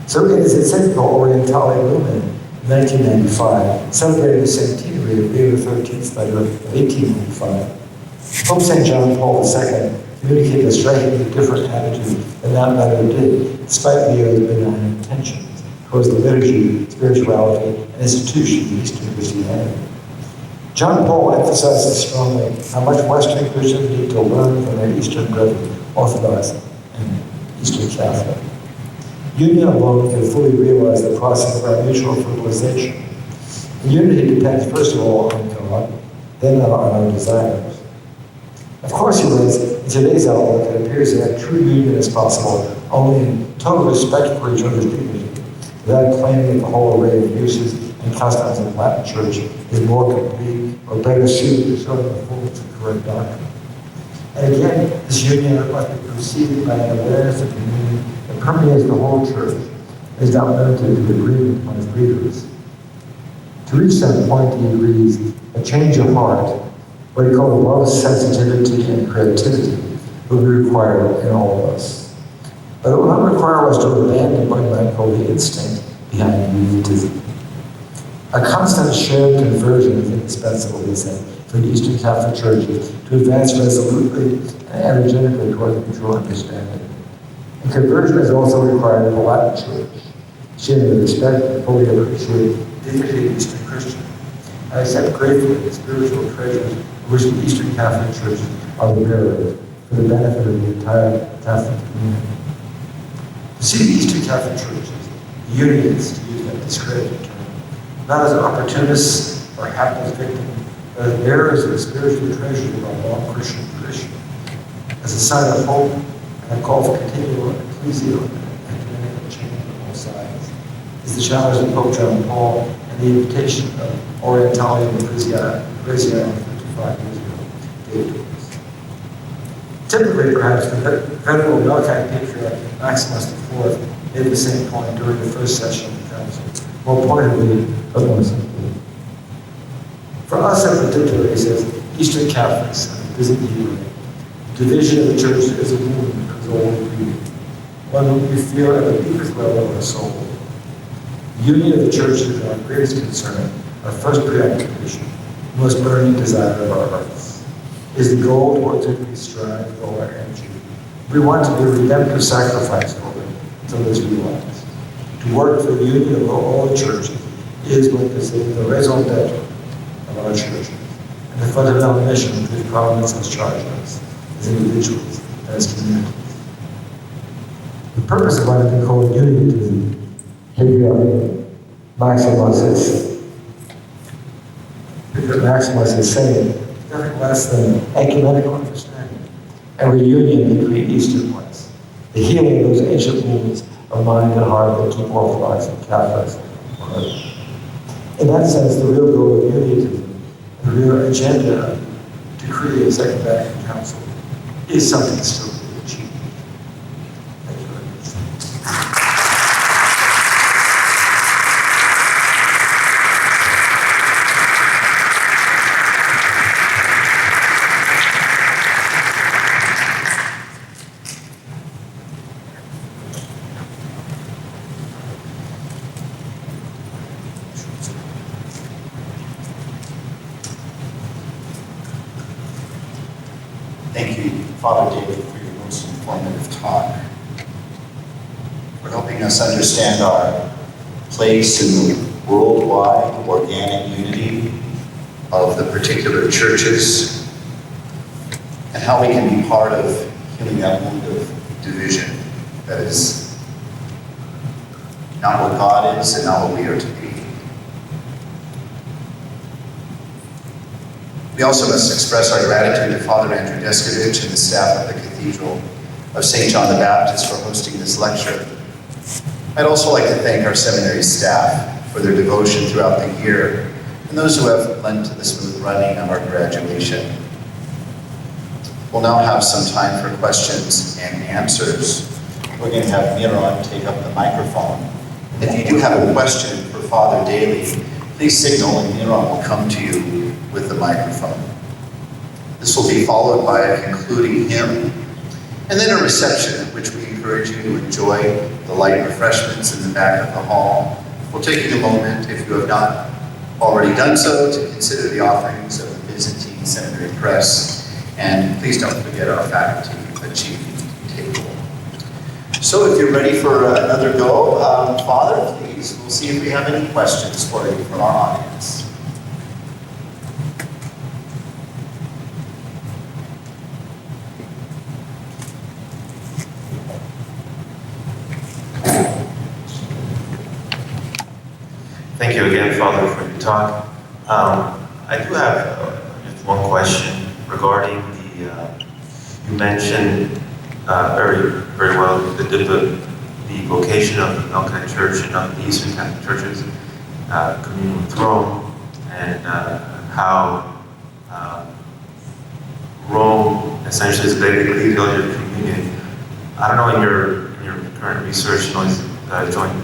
So in its encyclical Orientalium Lumen, 1995, celebrating the centenary of Leo XIII's letter of 1895, Pope St. John Paul II communicated a strikingly different attitude than that letter did, despite Leo's benign intentions towards the liturgy, spirituality, and institution of Eastern Christianity. John Paul emphasizes strongly how much Western Christians need to learn from their Eastern brethren, Orthodox and Eastern Catholic. Union alone can fully realize the process of our mutual fertilization. And unity depends, first of all, on God, then on our desires. Of course, he writes, in today's outlook, it appears that true union is possible only in total respect for each other's dignity, without claiming that the whole array of uses and customs of the Latin Church is more complete or better suited to showing the fullness of correct doctrine. And again, this union must be preceded by an awareness of communion that permeates the whole church, and is not limited to agreement among its leaders. To reach that point, he agrees, a change of heart, what he calls love, sensitivity, and creativity, will be required in all of us. But it will not require us to abandon what you might call the instinct behind unionism. A constant shared conversion is indispensable, he said, for the Eastern Catholic churches to advance resolutely and energetically toward the mutual understanding. And conversion is also required in the Latin Church, sharing the respect and fully appreciate the dignity of Eastern Christian. I accept gratefully the spiritual treasures of which the Eastern Catholic churches are the bearers for the benefit of the entire Catholic community. To see the Eastern Catholic churches, the unionists, to use that discredited term, not as opportunists or hapless victims, but as bearers of the spiritual treasures of our long Christian tradition, as a sign of hope and a call for continual ecclesial and ecumenical change on all sides, is the challenge of Pope John Paul and the invitation of Orientalian Ecclesia 55 years ago gave to us. Typically, perhaps, the venerable Melkite Patriarch Maximus IV made the same point during the first session of the Council, more pointedly, but more simply. For us in particular, he says, Eastern Catholics, visit the UN. Division of the church is a wound that is all breathing, one that we feel at the deepest level of our soul. The union of the church is our greatest concern, our first preoccupation, the most burning desire of our hearts. It is the goal towards which we strive with all our energy. We want to be a redemptive sacrifice for it until it is realized. To work for the union of all the churches is what is the raison d'etre of our churches, and the fundamental mission to which Providence has charged us as individuals and as communities. The purpose of what has been called unionism, Patriarch Maximus is saying, nothing less than ecumenical understanding and reunion between Eastern ones, the healing of those ancient wounds of mind and heart that keep Orthodox and Catholics apart. In that sense, the real goal of unionism, the real agenda to create a Second Vatican Council, is something still to be achieved. Thank you very much. Thank you, Father Daley, for your most informative talk, for helping us understand our place in the worldwide organic unity of the particular churches, and how we can be part of healing that wound of division that is not what God is and not what we are to be. We also must express our gratitude to Father Andrew Deskovich and the staff of the Cathedral of St. John the Baptist for hosting this lecture. I'd also like to thank our seminary staff for their devotion throughout the year and those who have lent to the smooth running of our graduation. We'll now have some time for questions and answers. We're going to have Miron take up the microphone. If you do have a question for Father Daley, please signal and Miron will come to you with the microphone. This will be followed by a concluding hymn, and then a reception at which we encourage you to enjoy the light refreshments in the back of the hall. We'll take a moment, if you have not already done so, to consider the offerings of the Byzantine Seminary Press, and please don't forget our faculty achievement table. So if you're ready for another go, Father, please, we'll see if we have any questions for you from our audience. Thank you again, Father, for your talk. I do have just one question regarding the, you mentioned very well the vocation of the Melkite Church and of the Eastern Catholic Churches, communion with Rome, and how Rome essentially is basically the theology of communion. I don't know, in your current research, you know, joint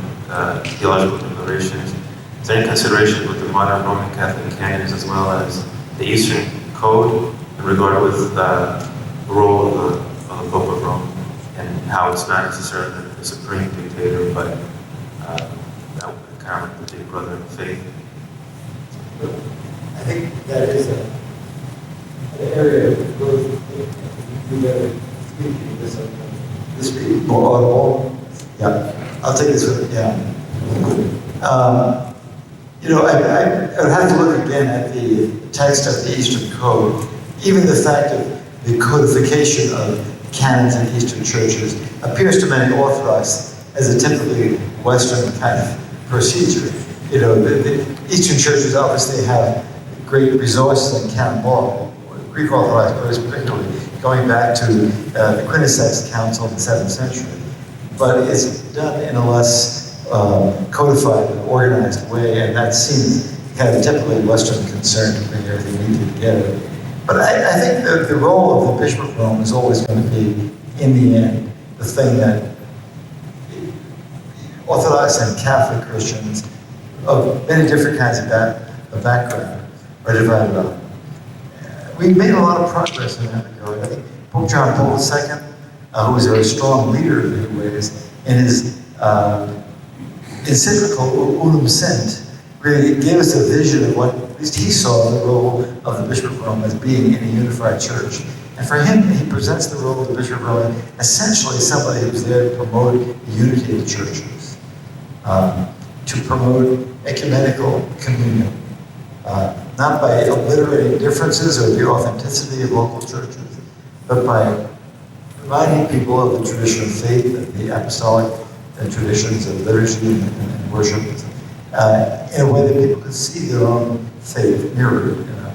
theological declarations, is there any consideration with the modern Roman Catholic canons as well as the Eastern Code in regard with the role of the Pope of Rome and how it's not necessarily the supreme dictator, but kind of like the big brother of faith? I think that is an area of growth. You better speak this be more audible. Yeah, I'll take this one. Yeah. You know, I would have to look again at the text of the Eastern Code. Even the fact of the codification of canons in Eastern churches appears to many Orthodox as a typically Western kind of procedure. You know, the Eastern churches obviously have great resources in canon law, Greek Orthodox prayers particularly, going back to the Quinisex Council in the 7th century. But it's done in a less codified and organized way, and that seems kind of typically Western concern to bring everything neatly together. But I think the role of the Bishop of Rome is always going to be, in the end, the thing that Orthodox and Catholic Christians of many different kinds of background are divided on. We've made a lot of progress in that regard. I think Pope John Paul II, who was a very strong leader in many ways, in his encyclical Unum Sint, really gave us a vision of what, at least he saw, the role of the Bishop of Rome as being in a unified church. And for him, he presents the role of the Bishop of Rome essentially somebody who's there to promote the unity of the churches, to promote ecumenical communion, not by obliterating differences or the authenticity of local churches, but by reminding people of the tradition of faith and the apostolic traditions of liturgy and worship in a way that people could see their own faith mirrored. You know?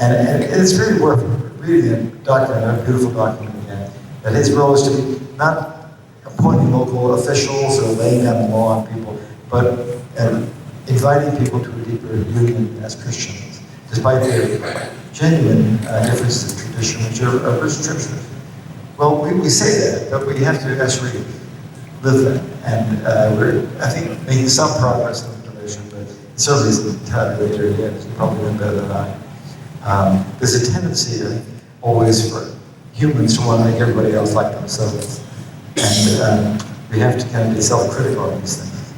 And it's really worth reading a document, a beautiful document again, that his role is to be not appointing local officials or laying down the law on people, but inviting people to a deeper union as Christians, despite their genuine differences in tradition, which are rich scriptures. Well, we say that, but we have to actually live that. And we're, I think, making some progress in the direction, but it certainly isn't entirely there yet. You probably know better than I. There's a tendency, I think, always for humans to want to make everybody else like themselves. And we have to kind of be self-critical on these things.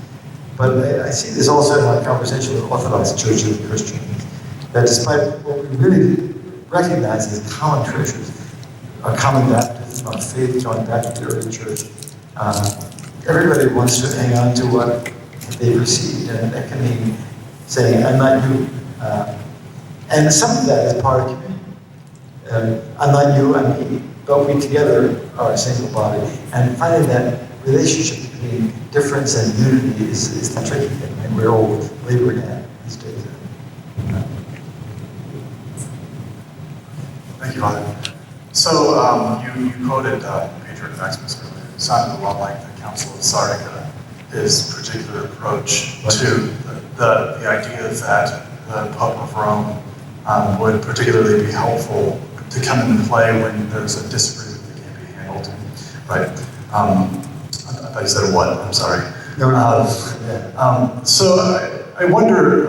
But I see this also in our conversation with Orthodox churches and Christians, that despite what we really recognize as common treasures, our common baptism, our faith joined back to the early church, everybody wants to hang on to what they've received, and that can mean saying, I'm not you. And some of that is part of communion. I'm not you, I'm me, but we together are a single body. And finding that relationship between difference and unity is the tricky thing, and we're all laboring at these days. Thank you, Father. So you quoted Patriarch Maximus earlier. It sounded a lot like the Council of Sardica, his particular approach to the idea that the Pope of Rome would particularly be helpful to come into play when there's a disagreement that can't be handled. Right. I thought you said what? I'm sorry. So I wonder,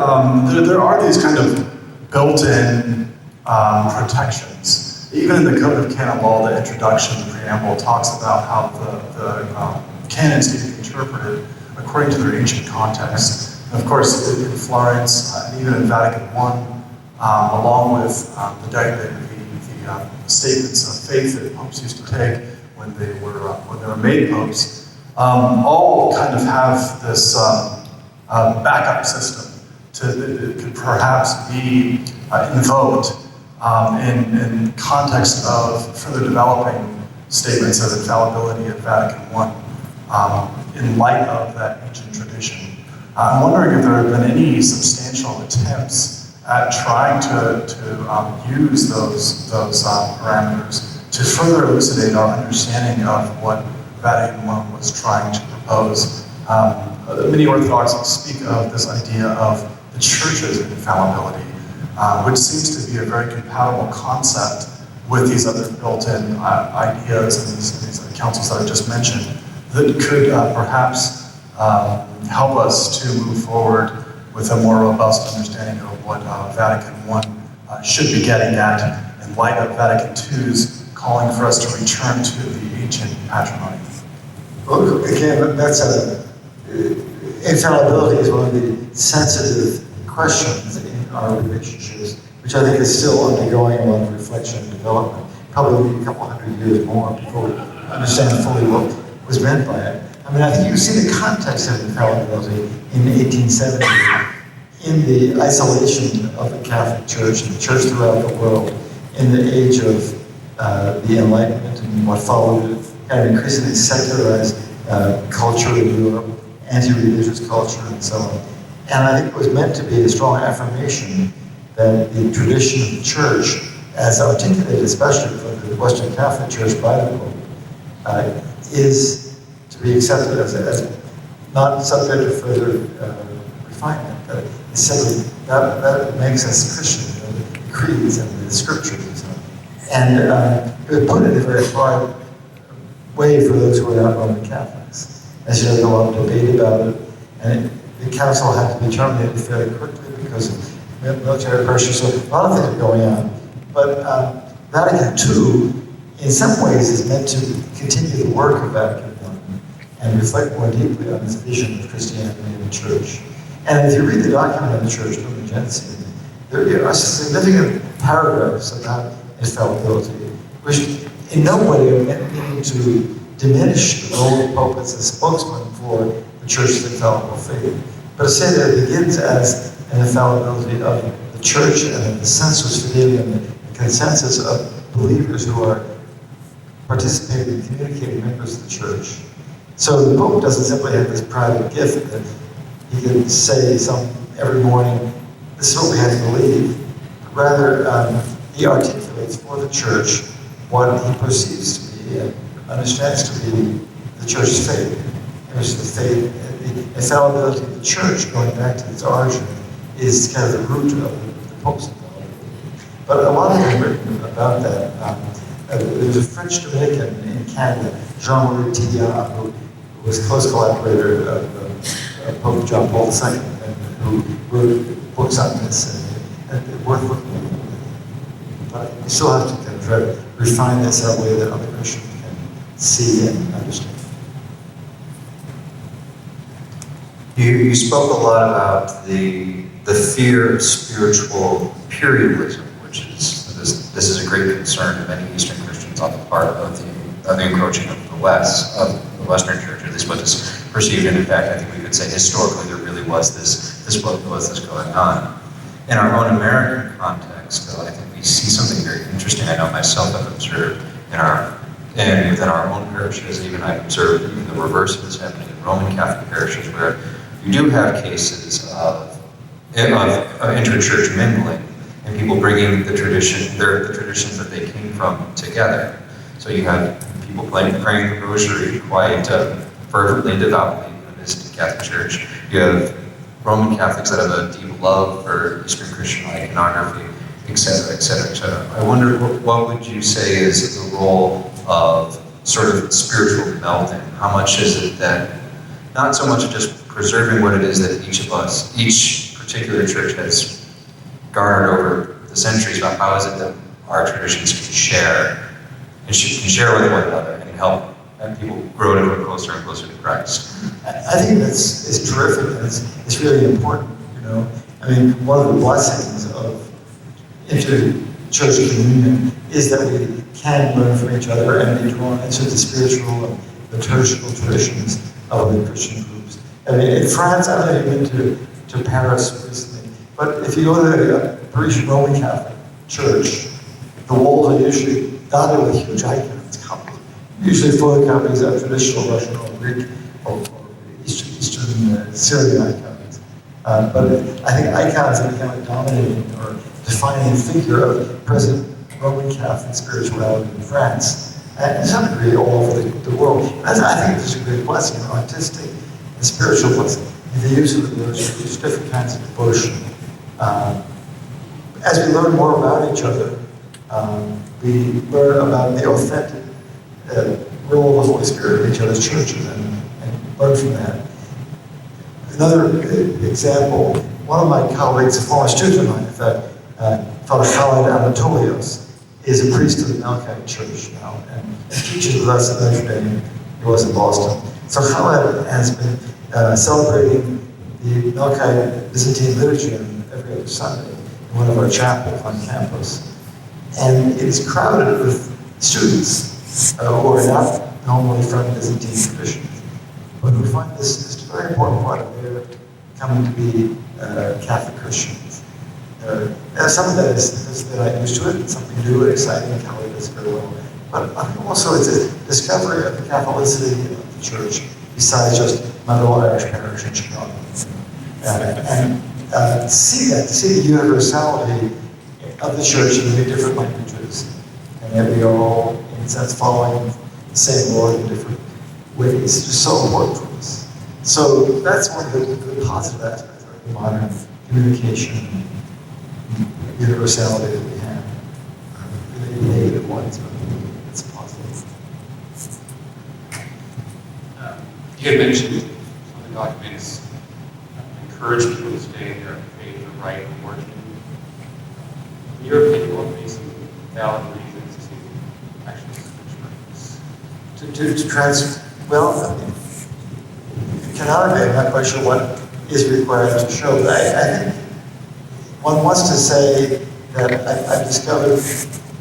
there are these kind of built-in protections. Even in the Code of Canon Law, the introduction, the preamble, talks about how the canons need to be interpreted according to their ancient context. And of course, in Florence, and even in Vatican I, along with the statements of faith that popes used to take when they were made popes, all kind of have this backup system that could perhaps be invoked in context of further developing statements of infallibility at Vatican I in light of that ancient tradition. I'm wondering if there have been any substantial attempts at trying to use those parameters to further elucidate our understanding of what Vatican I was trying to propose. Many Orthodox speak of this idea of the Church's infallibility, which seems to be a very compatible concept with these other built-in ideas and these councils that I just mentioned, that could perhaps help us to move forward with a more robust understanding of what Vatican I should be getting at in light of Vatican II's calling for us to return to the ancient patrimony. Well, again, that's infallibility is one of the sensitive questions in our relationships, which I think is still undergoing a lot of reflection and development. Probably a couple hundred years more before we understand fully what was meant by it. I mean, I think you see the context of infallibility in 1870, in the isolation of the Catholic Church and the Church throughout the world, in the age of the Enlightenment and what followed it, kind of increasingly secularized culture in Europe, anti-religious culture and so on. And I think it was meant to be a strong affirmation that the tradition of the Church, as articulated especially for the Western Catholic Church by the Pope, is to be accepted as not subject to further refinement. That is simply, that makes us Christian, the creeds and the scriptures and so on. And it was put in a very hard way for those who were not Roman Catholics. As you know, there was a lot of debate about it, and the council had to be terminated fairly quickly because of military pressure, so a lot of things are going on. But Vatican II, in some ways, is meant to continue the work of Vatican I and reflect more deeply on its vision of Christianity and the Church. And if you read the document of the Church, Lumen Gentium, there are significant paragraphs about infallibility, which in no way are meant to diminish the role of the Pope as a spokesman for the Church's infallible faith, but to say that it begins as an infallibility of the Church and the sensus fidelium, the consensus of believers who are participating and communicating members of the Church. So the Pope doesn't simply have this private gift that he can say every morning, this is what we have to believe. Rather, he articulates for the Church what he perceives to be and understands to be the Church's faith. The infallibility of the Church, going back to its origin, is kind of the root of the Pope's infallibility. But a lot of things written about that. There was a French Dominican in Canada, Jean-Marie Tilliard, who was a close collaborator of Pope John Paul II, and who wrote books on this, and worth looking at. But you still have to kind of try to refine this in a way that other Christians can see and understand. You spoke a lot about the fear of spiritual periodism, which is this is a great concern of many Eastern Christians on the part of the encroaching of the West, of the Western Church, at least what is perceived. And in fact, I think we could say historically there really was this going on. In our own American context, though, I think we see something very interesting. I know myself I've observed within our own parishes, even I've observed even the reverse of this happening in Roman Catholic parishes, where you do have cases of inter-church mingling and people bringing the traditions that they came from together. So you have people praying the rosary quite fervently, devoutly in the midst of the Catholic Church. You have Roman Catholics that have a deep love for Eastern Christian iconography, etc., etc., etc. I wonder, what would you say is the role of sort of spiritual melding? How much is it that, not so much just preserving what it is that each particular church has garnered over the centuries, but how is it that our traditions can share with one another and help people grow to grow closer and closer to Christ? I think it's terrific, and it's really important, you know. I mean, one of the blessings of inter-church communion is that we can learn from each other and be drawn into the spiritual and liturgical traditions of the Christian groups. I mean, in France, I don't know if you've been to Paris recently, but if you go to the Parisian Roman Catholic Church, the walls are usually dotted with huge icons, usually photocopies of traditional Russian or Greek or Eastern Syrian icons. But I think icons have become a dominating or defining figure of present Roman Catholic spirituality in France, and to some degree all over the world. I think it's a great blessing, an artistic and spiritual blessing. The use of the liturgy, use different kinds of devotion. As we learn more about each other, we learn about the authentic role of the Holy Spirit in each other's churches and learn from that. Another example, one of my colleagues, a former student of mine, in fact, Father Khaled Anatolios, is a priest of the Melkite Church now, and teaches with us at Notre Dame. He was in Boston. So Khaled has been celebrating the Melkite Byzantine liturgy on every other Sunday in one of our chapels on campus. And it is crowded with students who are not normally from Byzantine tradition, but who find this a very important part of their coming to be Catholic Christians. Some of that is because they're not used to it, something new and exciting, and Kelly does very well. But I think also it's a discovery of the Catholicity of the church, besides just my little Irish parish in Chicago. And see the universality of the church in many different languages, and that we are all, in a sense, following the same Lord in different ways. It's just so important for us. So that's one of the positive aspects of the modern communication universality that we have. Maybe negative ones, but it's positive. You had mentioned some of the documents encourage people to stay in their faith or right and working. In your opinion, what would be some valid reasons to actually switch ways? Well, canonically, I'm not quite sure what is required to show, but I think one wants to say that I've discovered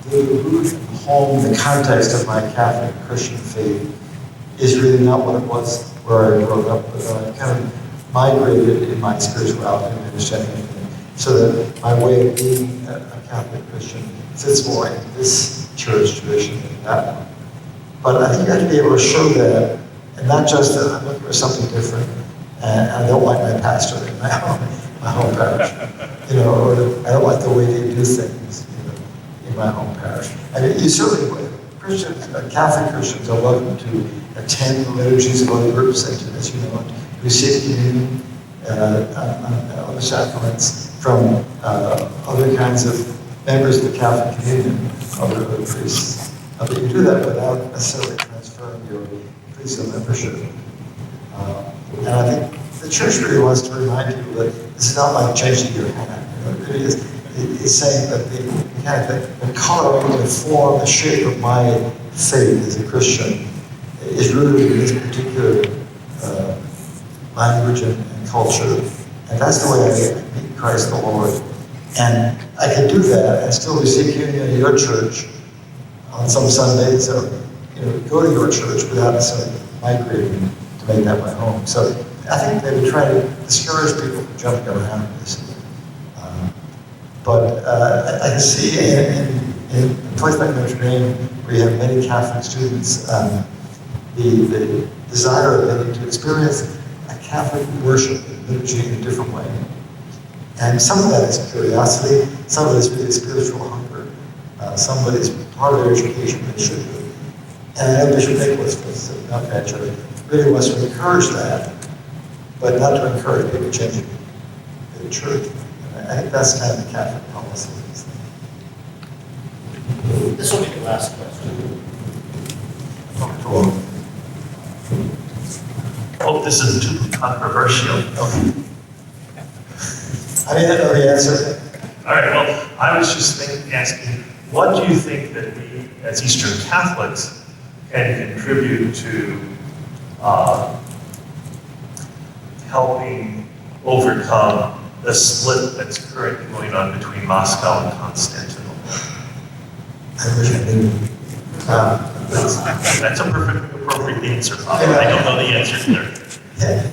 the root, the home, the context of my Catholic Christian faith is really not what it was where I grew up, but I've kind of migrated in my spirituality and understanding of it, so that my way of being a Catholic Christian fits more into this church tradition than that one. But I think you have to be able to show that, and not just that I'm looking for something different, and I don't like my pastor in my home parish, or I don't like the way they do things, in my home parish. I mean, you certainly, Christians, Catholic Christians are welcome to attend the liturgies of other groups, and as you know, receive communion, other sacraments from other kinds of members of the Catholic communion, other priests. But you do that without necessarily transferring your priesthood membership. And I think the church really wants to remind people that this is not like changing your hat. It really is. It's saying that the coloring, the form, the shape of my faith as a Christian is rooted in this particular language and culture. And that's the way I meet Christ the Lord. And I can do that and still receive communion in your church on some Sundays, or go to your church without necessarily migrating to make that my home. So I think they would try to discourage people from jumping around this. But I can see in a place like Notre Dame, where you have many Catholic students, the desire of them to experience a Catholic worship and liturgy in a different way. And some of that is curiosity, some of it is really spiritual hunger, some of it is part of their education they should do. And I know Bishop Nicholas, for instance, of Melkite Church, really wants to encourage that, but not to encourage people changing the church. And I think that's kind of the Catholic policy. This will be the last question. Hope this isn't too controversial. I didn't know the answer. All right, well, I was just asking, what do you think that we, as Eastern Catholics, can contribute to helping overcome the split that's currently going on between Moscow and Constantinople? I wish I knew. That's a perfectly appropriate answer. I don't know the answer there. Yeah.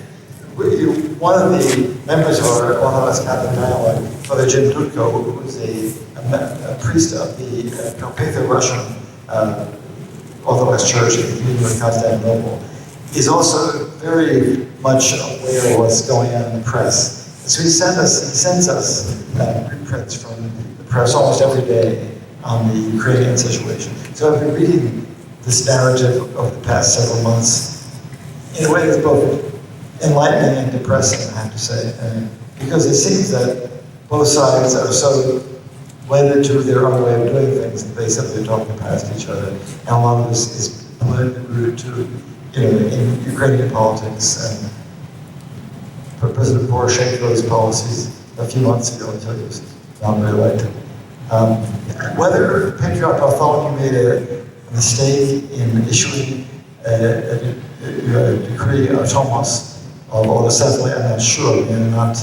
One of the members of our Orthodox-Catholic dialogue, Father Jim Dudko, who was a priest of the Carpatho-Russian Orthodox Church in the Communion of Constantinople, is also very much aware of what's going on in the press. So he sends us reprints from the press almost every day on the Ukrainian situation. So I've been reading this narrative over the past several months in a way that's both enlightening and depressing, I have to say, because it seems that both sides are so wedded to their own way of doing things that they simply talking past each other. And a lot of this is politically rooted to, in Ukrainian politics and President Poroshenko's policies a few months ago until he was not reelected. Whether Patriarch Bartholomew made a mistake in issuing a decree of Thomas of autocephaly, I'm not sure. I'm not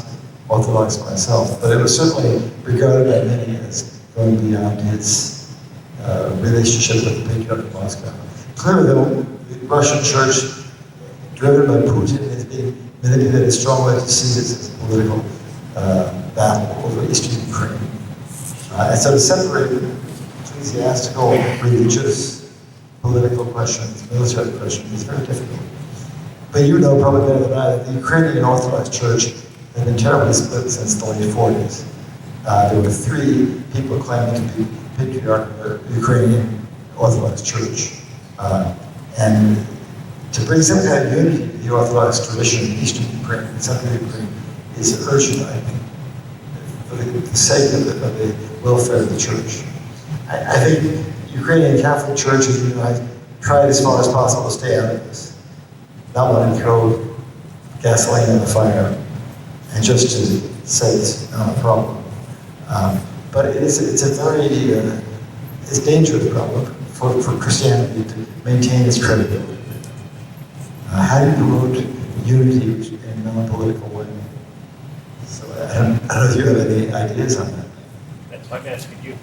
Orthodox myself, but it was certainly regarded by many as going beyond his relationship with the Patriarch of Moscow. Clearly, the Russian Church, driven by Putin, is being manipulated strongly to see this as a political battle over Eastern Ukraine. And so to separate ecclesiastical, religious, political questions, military questions, is very difficult. But you know probably better than I that the Ukrainian Orthodox Church has been terribly split since the late 40s. There were 3 people claiming to be patriarch of the Ukrainian Orthodox Church. And to bring some kind of unity to the Orthodox tradition in Eastern Ukraine, in Central Ukraine, is urgent, I think, for the sake of the welfare of the Church. I think Ukrainian Catholic Church, as you know, has tried as far as possible to stay out of this. Not want to throw gasoline on the fire, and just to say it's not a problem. But it's a very it's a dangerous problem for Christianity to maintain its credibility. How do you promote unity in a non-political way? So I don't know if you have any ideas on that. That's why I'm asking you.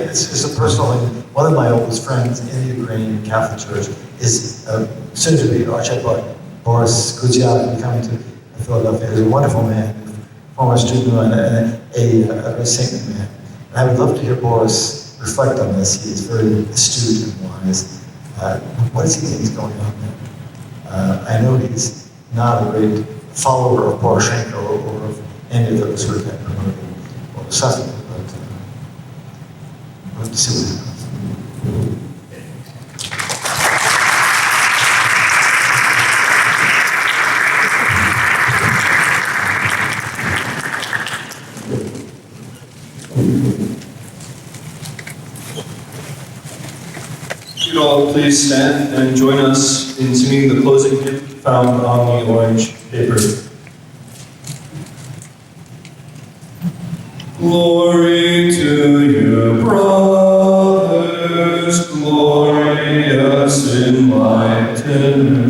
It's a personal thing. One of my oldest friends in the Ukrainian Catholic Church is soon to be Archbishop Boris Kudziak, coming to Philadelphia. He's a wonderful man, former student and a very saintly man. And I would love to hear Boris reflect on this. He is very astute and wise. What does he think is going on there? I know he's not a great follower of Poroshenko or of any of those who are kind of promoting or suffering, but we'll have to see what happens. You'd all please stand and join us in singing the closing hymn found on the orange paper. Glory to you, brothers, glorious enlightenment.